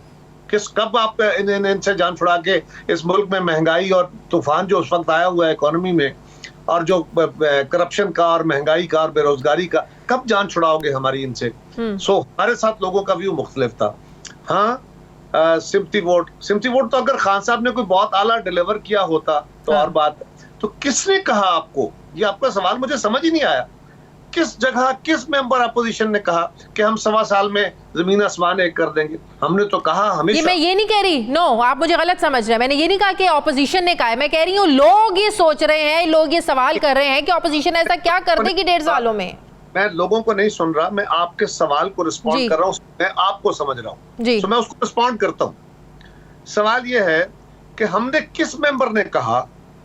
कब आप इनसे जान छुड़ा के इस मुल्क में महंगाई और तूफान जो उस वक्त आया हुआ है इकोनॉमी में, और जो करप्शन का और महंगाई का और बेरोजगारी का, कब जान छुड़ाओगे हमारी इनसे? सो हमारे साथ लोगों का व्यू मुख्तलिफ था। हाँ, सिंपैथी वोट तो अगर खान साहब ने कोई बहुत आला डिलीवर किया होता तो और बात। तो किसने कहा आपको? ये आपका सवाल मुझे समझ ही नहीं आया। किस जगह, किस मेंबर अपोजिशन ने कहा कि हम 1.25 साल में जमीन आसमान एक कर देंगे? हमने तो कहा हमेशा। ये मैं ये नहीं कह रही, नो, आप मुझे गलत समझ रहे हैं। मैंने ये नहीं कहा कि ऑपोजिशन ने कहा है, मैं कह रही हूँ लोग ये सोच रहे हैं, लोग ये सवाल कर रहे हैं कि ऑपोजिशन ऐसा क्या कर देगी 1.5 सालों में। मैं लोगों को नहीं सुन रहा, मैं आपके सवाल को रिस्पॉन्ड कर रहा हूँ, मैं आपको समझ रहा हूँ, तो मैं उसको रिस्पॉन्ड करता हूँ। सवाल यह है कि हमने किस मेंबर ने कहा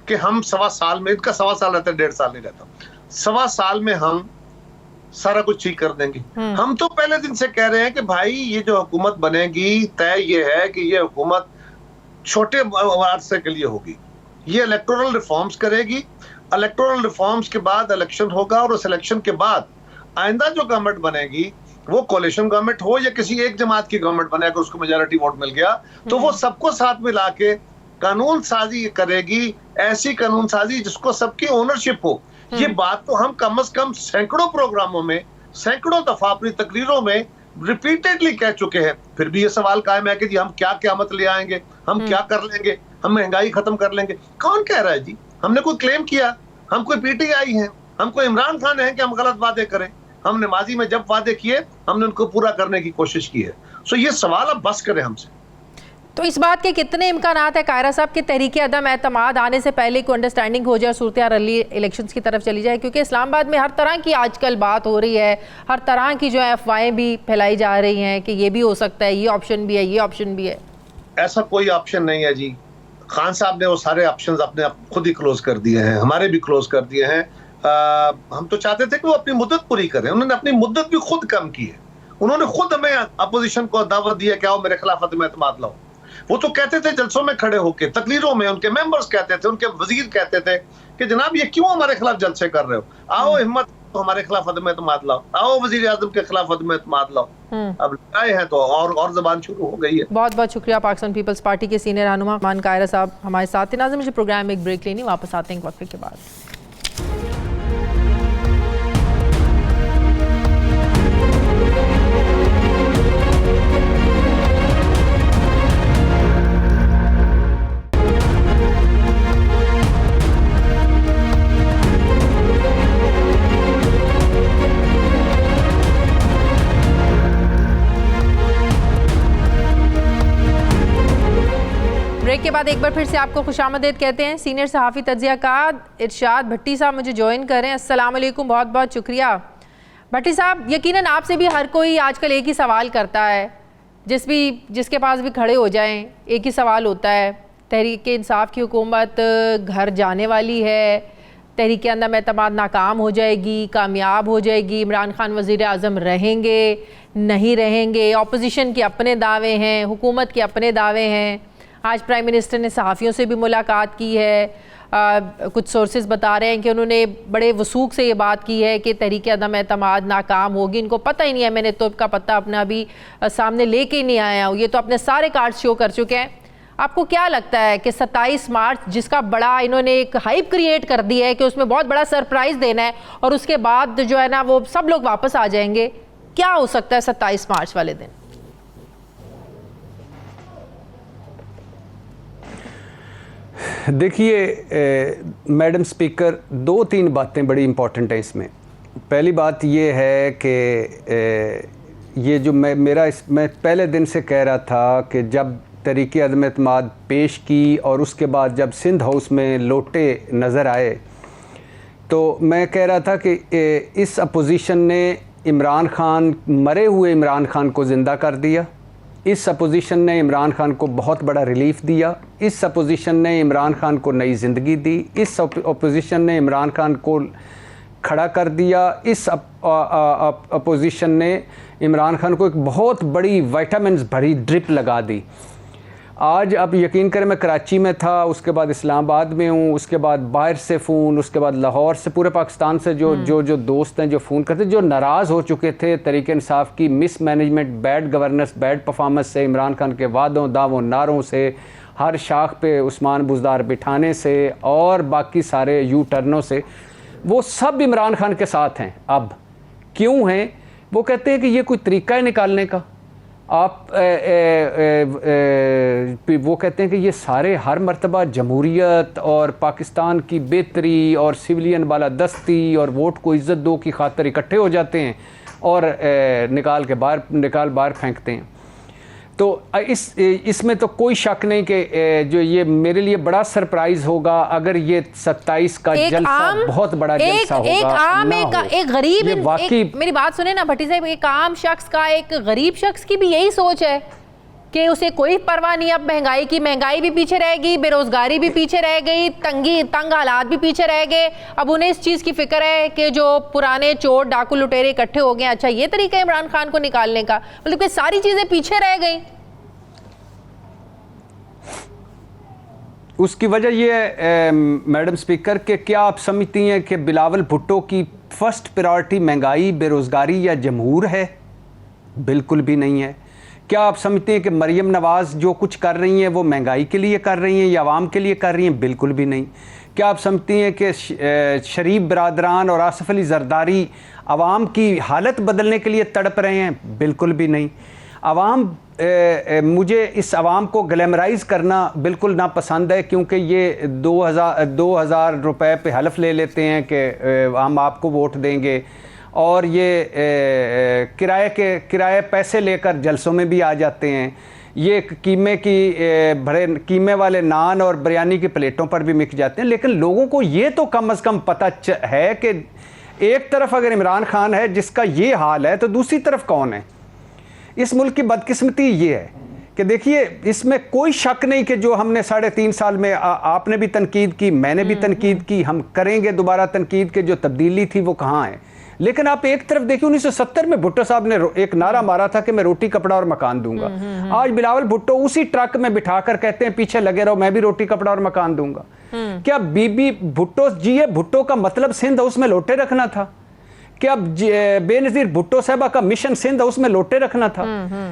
कि हम 1.25 साल में, इनका 1.25 साल रहता है, 1.5 साल नहीं रहता, 1.25 साल में हम सारा कुछ ठीक कर देंगे। हम तो पहले दिन से कह रहे हैं कि भाई ये जो हुकूमत बनेगी, तय ये है कि ये हुकूमत छोटे अरसे के लिए होगी, ये इलेक्टोरल रिफॉर्म्स करेगी, इलेक्टोरल रिफॉर्म्स के बाद इलेक्शन होगा, और उस इलेक्शन के बाद आइंदा जो गवर्नमेंट बनेगी वो कोalition गवर्नमेंट हो या किसी एक जमात की गवर्नमेंट बने, अगर उसको मेजॉरिटी वोट मिल गया तो वो सबको साथ मिला के कानून साजी करेगी, ऐसी कानून साजी जिसको सबकी ओनरशिप हो। ये बात तो हम कम से कम सैकड़ों प्रोग्रामों में, सैकड़ों दफा अपनी तकरीरों में रिपीटेडली कह चुके हैं। फिर भी ये सवाल कायम है कि जी हम क्या क़यामत ले आएंगे, हम क्या कर लेंगे, हम महंगाई खत्म कर लेंगे। कौन कह रहा है जी? हमने कोई क्लेम किया? हम कोई पीटीआई हैं? हम कोई इमरान खान हैं कि हम गलत वादे करें? हमने माजी में जब वादे किए हमने उनको पूरा करने की कोशिश की है। सो ये सवाल अब बस करें हमसे। तो इस बात के कितने इम्कानात है कायरा साहब कि तहरीक अदम एतमाद आने से पहले कोई अंडरस्टैंडिंग हो जाए, सूरत रली इलेक्शंस की तरफ चली जाए? क्योंकि इस्लामाबाद में हर तरह की आजकल बात हो रही है, हर तरह की जो है अफवाहें भी फैलाई जा रही हैं कि ये भी हो सकता है, ये ऑप्शन भी है, ये ऑप्शन भी है। ऐसा कोई ऑप्शन नहीं है जी। खान साहब ने वो सारे ऑप्शंस अपने खुद ही क्लोज कर दिए हैं, हमारे भी क्लोज कर दिए हैं। हम तो चाहते थे कि वो अपनी मुद्दत पूरी करें, उन्होंने अपनी मुद्दत भी खुद कम की है। उन्होंने खुद हमें अपोजिशन को दावत दिया कि आओ मेरे खिलाफ अदम एतमाद लाओ। वो तो कहते थे जलसों में खड़े होकर, तकरीरों में उनके मेंबर्स कहते थे, उनके वजीर कहते थे कि जनाब ये क्यों हमारे खिलाफ जलसे कर रहे हो, आओ हिम्मत तो हमारे खिलाफ अदम एतमाद लाओ, आओ वजीर आजम के खिलाफ अदम एतमाद लाओ। अब आए हैं तो और जबान शुरू हो गई है। बहुत बहुत शुक्रिया। पाकिस्तान पीपल्स पार्टी के सीनियर रहनुमा मान कायरा साहब हमारे साथ थे। नाज़रीन, मुझे प्रोग्राम में एक ब्रेक लेनी, वापस आते हैं एक वक्फे के बाद। ब्रेक के बाद एक बार फिर से आपको खुशामदीद कहते हैं। सीनियर सहाफ़ी तज्ज़ियाकार इरशाद भट्टी साहब मुझे ज्वाइन करें। अस्सलाम वालेकुम, बहुत बहुत शुक्रिया। भट्टी साहब, यकीनन आपसे भी हर कोई आजकल एक ही सवाल करता है, जिसके पास भी खड़े हो जाएं एक ही सवाल होता है, तहरीक इंसाफ की हुकूमत घर जाने वाली है, तहरीक अंदम एतमाद नाकाम हो जाएगी, कामयाब हो जाएगी, इमरान खान वज़ीर आज़म रहेंगे नहीं रहेंगे, ऑपोजिशन के अपने दावे हैं, हुकूमत के अपने दावे हैं। आज प्राइम मिनिस्टर ने सहाफ़ियों से भी मुलाकात की है। कुछ सोर्सेज बता रहे हैं कि उन्होंने बड़े वसूख से ये बात की है कि तहरीक अदम एतमाद नाकाम होगी। इनको पता ही नहीं है, मैंने तो का पता अपना अभी सामने लेके ही नहीं आया हूँ, ये तो अपने सारे कार्ड शो कर चुके हैं। आपको क्या लगता है कि 27 मार्च जिसका बड़ा इन्होंने एक हाइप क्रिएट कर दी है कि उसमें बहुत बड़ा सरप्राइज़ देना है और उसके बाद जो है ना वो सब लोग वापस आ जाएंगे, क्या हो सकता है 27 मार्च वाले दिन? देखिए मैडम स्पीकर, 2-3 बातें बड़ी इम्पॉर्टेंट हैं इसमें। पहली बात ये है कि ये जो मैं पहले दिन से कह रहा था कि जब तहरीक अदम एतमाद पेश की और उसके बाद जब सिंध हाउस में लोटे नज़र आए तो मैं कह रहा था कि इस अपोजिशन ने मरे हुए इमरान खान को ज़िंदा कर दिया। इस अपोजिशन ने इमरान खान को बहुत बड़ा रिलीफ दिया। इस अपोजिशन ने इमरान खान को नई ज़िंदगी दी। इस अपोजिशन ने इमरान खान को खड़ा कर दिया। इस अपोजिशन ने इमरान खान को एक बहुत बड़ी विटामिन्स भरी ड्रिप लगा दी। आज अब यकीन करें, मैं कराची में था, उसके बाद इस्लामाबाद में हूँ, उसके बाद बाहर से फ़ोन, उसके बाद लाहौर से, पूरे पाकिस्तान से जो दोस्त हैं जो फ़ोन करते, जो नाराज़ हो चुके थे तहरीक इंसाफ की miss management, bad governance, bad performance से, इमरान खान के वादों दावों नारों से, हर शाख पे उस्मान बुज़दार बिठाने से और बाकी सारे यू टर्नों से, वो सब इमरान खान के साथ हैं। अब क्यों हैं? वो कहते हैं कि ये कोई तरीका है निकालने का। आप वो कहते हैं कि ये सारे हर मर्तबा जमहूरियत और पाकिस्तान की बेहतरी और सिविलियन बालादस्ती और वोट को इज़्ज़त दो की खातिर इकट्ठे हो जाते हैं और निकाल बाहर फेंकते हैं। तो इसमें तो कोई शक नहीं कि जो ये मेरे लिए बड़ा सरप्राइज होगा अगर ये 27 का जलसा बहुत बड़ा जलसा होगा। एक गरीब, मेरी बात सुने ना भट्टी साहब, एक आम शख्स का, एक गरीब शख्स की भी यही सोच है कि उसे कोई परवाह नहीं अब महंगाई की। महंगाई भी पीछे रहेगी, बेरोजगारी भी पीछे रह गई, तंग हालात भी पीछे रह गए। अब उन्हें इस चीज़ की फिक्र है कि जो पुराने चोर डाकू लुटेरे इकट्ठे हो गए, अच्छा ये तरीका है इमरान खान को निकालने का, मतलब कि सारी चीज़ें पीछे रह गई। उसकी वजह ये है मैडम स्पीकर कि क्या आप समझती हैं कि बिलावल भुट्टो की फर्स्ट प्रायोरिटी महंगाई, बेरोज़गारी या जमहूर है? बिल्कुल भी नहीं है। क्या आप समझते हैं कि मरियम नवाज़ जो कुछ कर रही हैं वो महंगाई के लिए कर रही हैं या आवाम के लिए कर रही हैं? बिल्कुल भी नहीं। क्या आप समझती हैं कि शरीफ बरादरान और आसिफ अली जरदारी आवाम की हालत बदलने के लिए तड़प रहे हैं? बिल्कुल भी नहीं। मुझे इस आवाम को ग्लैमराइज़ करना बिल्कुल नापसंद है, क्योंकि ये 2000 रुपए पे हलफ ले लेते हैं कि हम आपको वोट देंगे और ये किराए पैसे लेकर जलसों में भी आ जाते हैं। ये कीमे वाले नान और बिरयानी की प्लेटों पर भी मिक जाते हैं। लेकिन लोगों को ये तो कम अज़ कम पता है कि एक तरफ अगर इमरान खान है जिसका ये हाल है तो दूसरी तरफ कौन है। इस मुल्क की बदकिस्मती ये है कि देखिए, इसमें कोई शक नहीं कि जो हमने 3.5 साल में आपने भी तनकीद की, मैंने भी तनकीद की, हम करेंगे दोबारा तनकीद के जो तब्दीली थी वो कहाँ है। लेकिन आप एक तरफ देखिए, 1970 में भुट्टो साहब ने एक नारा मारा था कि मैं रोटी कपड़ा और मकान दूंगा। आज बिलावल भुट्टो उसी ट्रक में बिठाकर कहते हैं पीछे लगे रहो, मैं भी रोटी कपड़ा और मकान दूंगा। क्या बीबी भुट्टो जी, भुट्टो का मतलब सिंध हाउस में लोटे रखना था? क्या बेनज़ीर भुट्टो साहबा का मिशन सिंध हाउस में लोटे रखना था?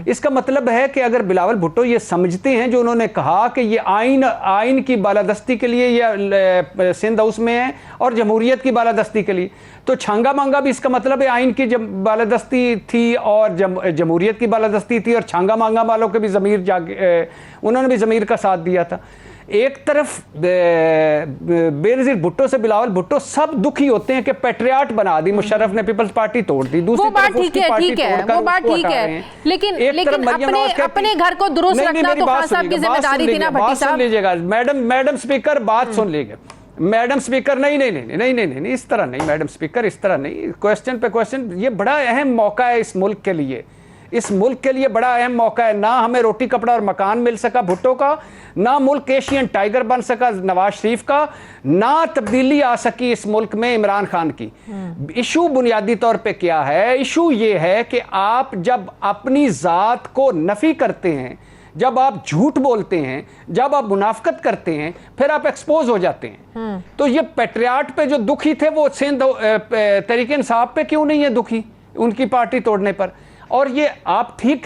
इसका मतलब है कि अगर बिलावल भुट्टो ये समझते हैं जो उन्होंने कहा कि ये आइन की बालादस्ती के लिए या सिंध हाउस में है और जमहूरियत की बालादस्ती के लिए, तो छांगा मांगा भी इसका मतलब है आइन की बालादस्ती थी और जमहूरियत की बालादस्ती थी और छांगा मांगा वालों के भी ज़मीर उन्होंने भी ज़मीर का साथ दिया था। एक तरफ बेनज़ीर भुट्टो से बिलावल भुट्टो सब दुखी होते हैं कि पेट्रियाट बना दी, मुशर्रफ ने पीपल्स पार्टी तोड़ दी, दूसरी तरफ उसकी पार्टी तोड़कर वो बात ठीक है, लेकिन अपने घर को दुरुस्त रखना तो खान साहब की जिम्मेदारी थी ना भट्टी साहब। लीजिएगा मैडम स्पीकर, बात सुन लीजिएगा मैडम स्पीकर। नहीं, इस तरह नहीं मैडम स्पीकर, इस तरह नहीं, क्वेश्चन पे क्वेश्चन। ये बड़ा अहम मौका है इस मुल्क के लिए, इस मुल्क के लिए बड़ा अहम मौका है। ना हमें रोटी कपड़ा और मकान मिल सका भुट्टो का, ना मुल्क एशियन टाइगर बन सका नवाज शरीफ का, ना तब्दीली आ सकी इस मुल्क में इमरान खान की। इशू बुनियादी तौर पे क्या है? इशू ये है कि आप जब अपनी जात को नफी करते हैं, जब आप झूठ बोलते हैं, जब आप मुनाफकत करते हैं, फिर आप एक्सपोज हो जाते हैं। तो ये पेट्रियाट पे जो दुखी थे वो सिंध तहरीक इंसाफ पे क्यों नहीं है दुखी उनकी पार्टी तोड़ने पर? और ये आप ठीक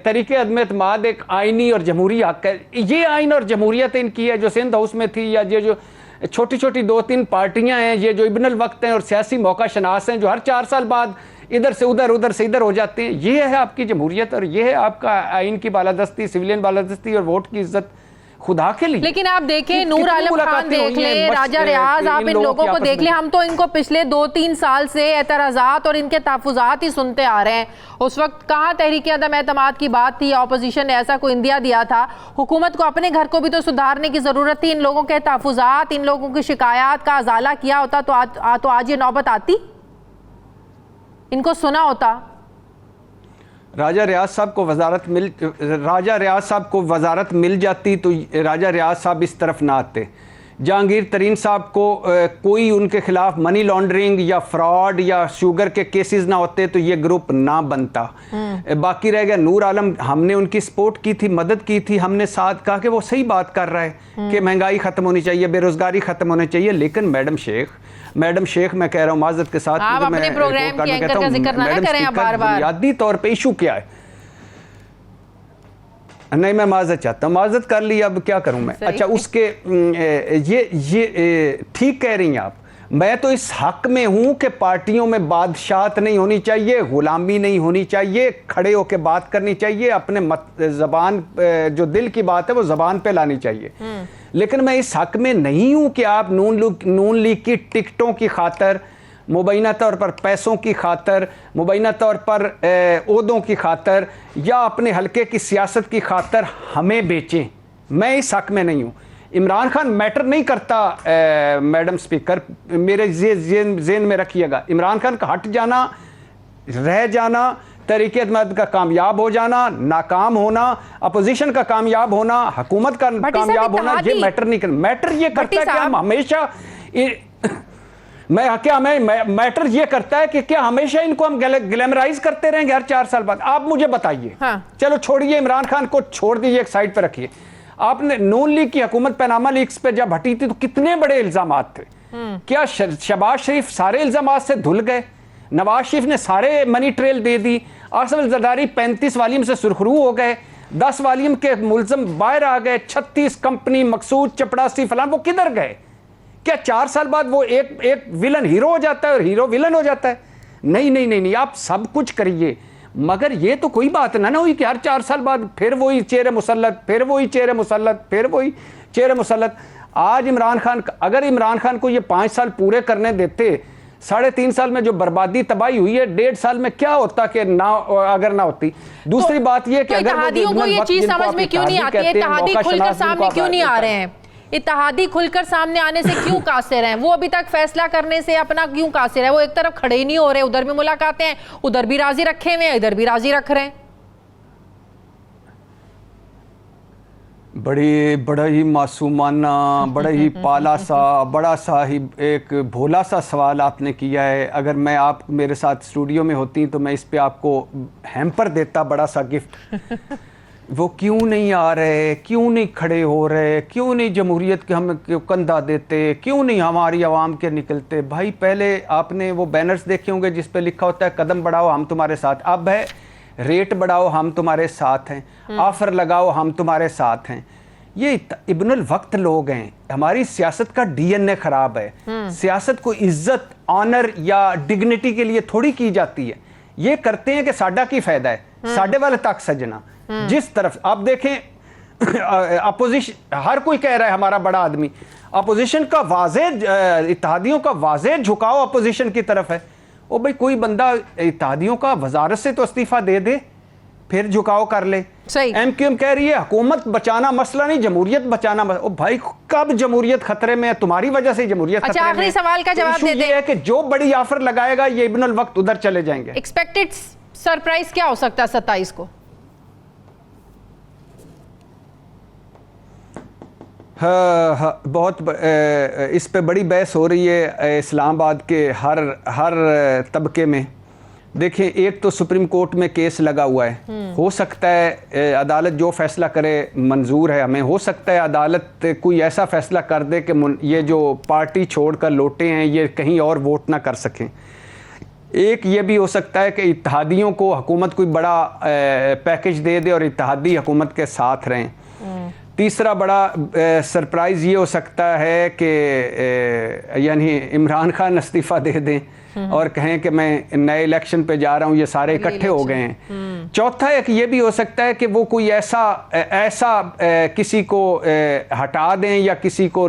तरीके अदम एतमाद एक आइनी और जमहूरी हक है, ये आइन और जमहूरियत इनकी है जो सिंध हाउस में थी, या ये जो छोटी छोटी 2-3 पार्टियां हैं, ये जो इब्नुल वक्त हैं और सियासी मौका शनास हैं जो हर 4 साल बाद इधर से उधर इधर हो जाते हैं, ये है आपकी जमहूरियत और ये है आपका आइन की बालादस्ती, सिविलियन बालादस्ती और वोट की इज्जत खुदा के लिए। लेकिन आप देखें नूर आलम खान देख ले, राजा रियाज, आप इन लोगों को देख ले, हम तो इनको पिछले 2-3 साल से एतराज़ात और इनके तहफ़्फ़ुज़ात ही सुनते आ रहे हैं। उस वक्त कहाँ तहरीक अदम एतमाद की बात थी, ऑपोजिशन ने ऐसा कोई इंदिया दिया था। हुकूमत को अपने घर को भी तो सुधारने की ज़रूरत थी। इन लोगों के तहफ़्फ़ुज़ात, इन लोगों की शिकायत का अजाला किया होता तो आज ये नौबत आती, इनको सुना होता। राजा रियाज साहब को वजारत मिल जाती तो राजा रियाज साहब इस तरफ ना आते। जहांगीर तरीन साहब को कोई उनके खिलाफ मनी लॉन्ड्रिंग या फ्रॉड या शुगर के केसेस ना होते तो ये ग्रुप ना बनता। बाकी रह गया नूर आलम, हमने उनकी सपोर्ट की थी, मदद की थी, हमने साथ कहा कि वो सही बात कर रहा है कि महंगाई ख़त्म होनी चाहिए, बेरोज़गारी ख़त्म होनी चाहिए। लेकिन मैडम शेख मैं कह रहा हूँ माजरत के साथ, आप अपने प्रोग्राम के एंकर का जिक्र ना करें बार-बार। बुनियादी तौर पे इशू क्या है? नहीं, मैं माजरत चाहता हूँ, माजरत कर ली, अब क्या करूँ मैं? अच्छा, उसके ये ठीक कह रही हैं आप। मैं तो इस हक में हूँ कि पार्टियों में बादशाहत नहीं होनी चाहिए, गुलामी नहीं होनी चाहिए, खड़े होकर बात करनी चाहिए, अपने ज़बान जो दिल की बात है वो ज़बान पे लानी चाहिए। लेकिन मैं इस हक में नहीं हूँ कि आप नून लीग की टिकटों की खातर, मुबैना तौर पर पैसों की खातर, मुबैना तौर पर ओहदों की खातर या अपने हलके की सियासत की खातर हमें बेचें। मैं इस हक में नहीं हूँ। इमरान खान मैटर नहीं करता मैडम स्पीकर, मेरे जेन में रखिएगा। इमरान खान का हट जाना, रह जाना, तहरीक अदम का कामयाब हो जाना, नाकाम होना, अपोजिशन का कामयाब होना, हुकूमत का कामयाब होना, ये मैटर नहीं करता। मैटर ये करता है कि हम हमेशा मैटर ये करता है कि क्या हमेशा इनको हम ग्लैमराइज करते रहेंगे हर 4 साल बाद? आप मुझे बताइए। हाँ। चलो छोड़िए, इमरान खान को छोड़ दीजिए, एक साइड पे रखिए। आपने नून लीग की हुकूमत पनामा लीक्स पे जब हटी थी तो कितने बड़े इल्जामात थे। क्या शहबाज शरीफ सारे इल्जामात से धुल गए? नवाज शरीफ ने सारे मनी ट्रेल दे दी। आसिफ अल जरदारी 35 वालियम से सुरखरू हो गए, 10 वालियम के मुलजम बाहर आ गए, 36 कंपनी, मकसूद, चपड़ासी, फलान, वो किधर गए? क्या 4 साल बाद वो एक विलन हीरो हो जाता है और हीरो विलन हो जाता है? नहीं, आप सब कुछ करिए, मगर ये तो कोई बात ना हुई कि हर 4 साल बाद फिर वही चेहरे मुसल्लत, फिर वही चेहरे मुसल्लत, फिर वही चेहरे मुसल्लत। आज इमरान खान, अगर इमरान खान को ये 5 साल पूरे करने देते, 3.5 साल में जो बर्बादी तबाही हुई है, 1.5 साल में क्या होता कि ना, अगर ना होती। दूसरी बात यह कि अगर इत्तेहादियों को ये चीज समझ में क्यों नहीं आती है, इत्तेहादी खुलकर सामने क्यों नहीं आ रहे हैं? इत्तेहादी खुलकर सामने आने से क्यों कासिर हैं? वो अभी तक फैसला करने से अपना क्यों कासिर है? वो एक तरफ खड़े ही नहीं हो रहे, उधर भी मुलाकातें हैं, उधर भी राजी रखे हुए हैं, इधर भी राजी रख रहे हैं। बड़ा ही मासूमाना, बड़ा ही पाला सा, बड़ा सा ही एक भोला सा सवाल आपने किया है। अगर मैं आप मेरे साथ स्टूडियो में होती तो मैं इस पे आपको हैम्पर देता, बड़ा सा गिफ्ट। वो क्यों नहीं आ रहे, क्यों नहीं खड़े हो रहे, क्यों नहीं जमहूरियत के हम कंधा देते, क्यों नहीं हमारी आवाम के निकलते? भाई पहले आपने वो बैनर्स देखे होंगे जिस पे लिखा होता है कदम बढ़ाओ हम तुम्हारे साथ। अब है रेट बढ़ाओ हम तुम्हारे साथ हैं, ऑफर लगाओ हम तुम्हारे साथ हैं। ये इब्नुल वक्त लोग हैं। हमारी सियासत का डीएनए खराब है। सियासत को इज्जत, ऑनर या डिग्निटी के लिए थोड़ी की जाती है। ये करते हैं कि साडा की फायदा है, साडे वाले तक सजना। जिस तरफ आप देखें, अपोजिशन, हर कोई कह रहा है हमारा बड़ा आदमी, अपोजिशन का वाज़ेह, इत्तेहादियों का वाज़ेह झुकाव अपोजिशन की तरफ है। ओ भाई, कोई बंदा इत्तेहादियों का वजारत से तो इस्तीफा दे दे, फिर झुकाव कर ले। सही। एमक्यूएम कह रही है हुकूमत बचाना मसला नहीं, जमहूरियत बचाना ओ भाई, कब जमहूरियत खतरे में है? तुम्हारी वजह से जमहूरियत खतरे में है। आखिरी सवाल का जवाब दे ये है कि जो बड़ी ऑफर लगाएगा ये इब्नुल वक्त उधर चले जाएंगे। एक्सपेक्टेड सरप्राइज क्या हो सकता है 27 को? हाँ, बहुत इस पे बड़ी बहस हो रही है इस्लामाबाद के हर तबके में। देखें, एक तो सुप्रीम कोर्ट में केस लगा हुआ है, हो सकता है अदालत जो फैसला करे मंजूर है हमें, हो सकता है अदालत कोई ऐसा फैसला कर दे कि ये जो पार्टी छोड़कर लौटे हैं ये कहीं और वोट ना कर सकें। एक ये भी हो सकता है कि इत्तेहादियों को हुकूमत कोई बड़ा पैकेज दे दे और इत्तेहादी हुकूमत के साथ रहें। तीसरा बड़ा सरप्राइज़ ये हो सकता है कि यानी इमरान खान इस्तीफ़ा दे दें और कहें कि मैं नए इलेक्शन पे जा रहा हूँ, ये सारे इकट्ठे हो गए हैं। चौथा एक ये भी हो सकता है कि वो कोई ऐसा किसी को हटा दें या किसी को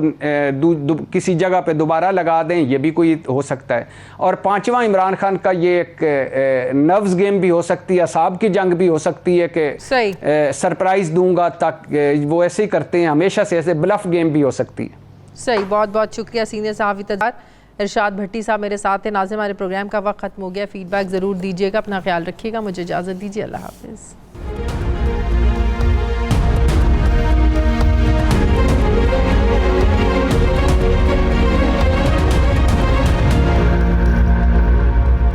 किसी जगह पे दोबारा लगा दें, ये भी कोई हो सकता है। और पांचवा, इमरान खान का ये एक नर्व्स गेम भी हो सकती है, असाब की जंग भी हो सकती है कि सरप्राइज़ दूंगा, तक वो ऐसे ही करते हैं हमेशा से, ऐसे ब्लफ गेम भी हो सकती है। सही, बहुत बहुत शुक्रिया सीनियर सहाफ़ी तदार इरशाद भट्टी साहब मेरे साथ हैं। नाज़िम, हमारे प्रोग्राम का वक्त ख़त्म हो गया, फीडबैक ज़रूर दीजिएगा, अपना ख्याल रखिएगा, मुझे इजाज़त दीजिए, अल्लाह हाफ़िज़।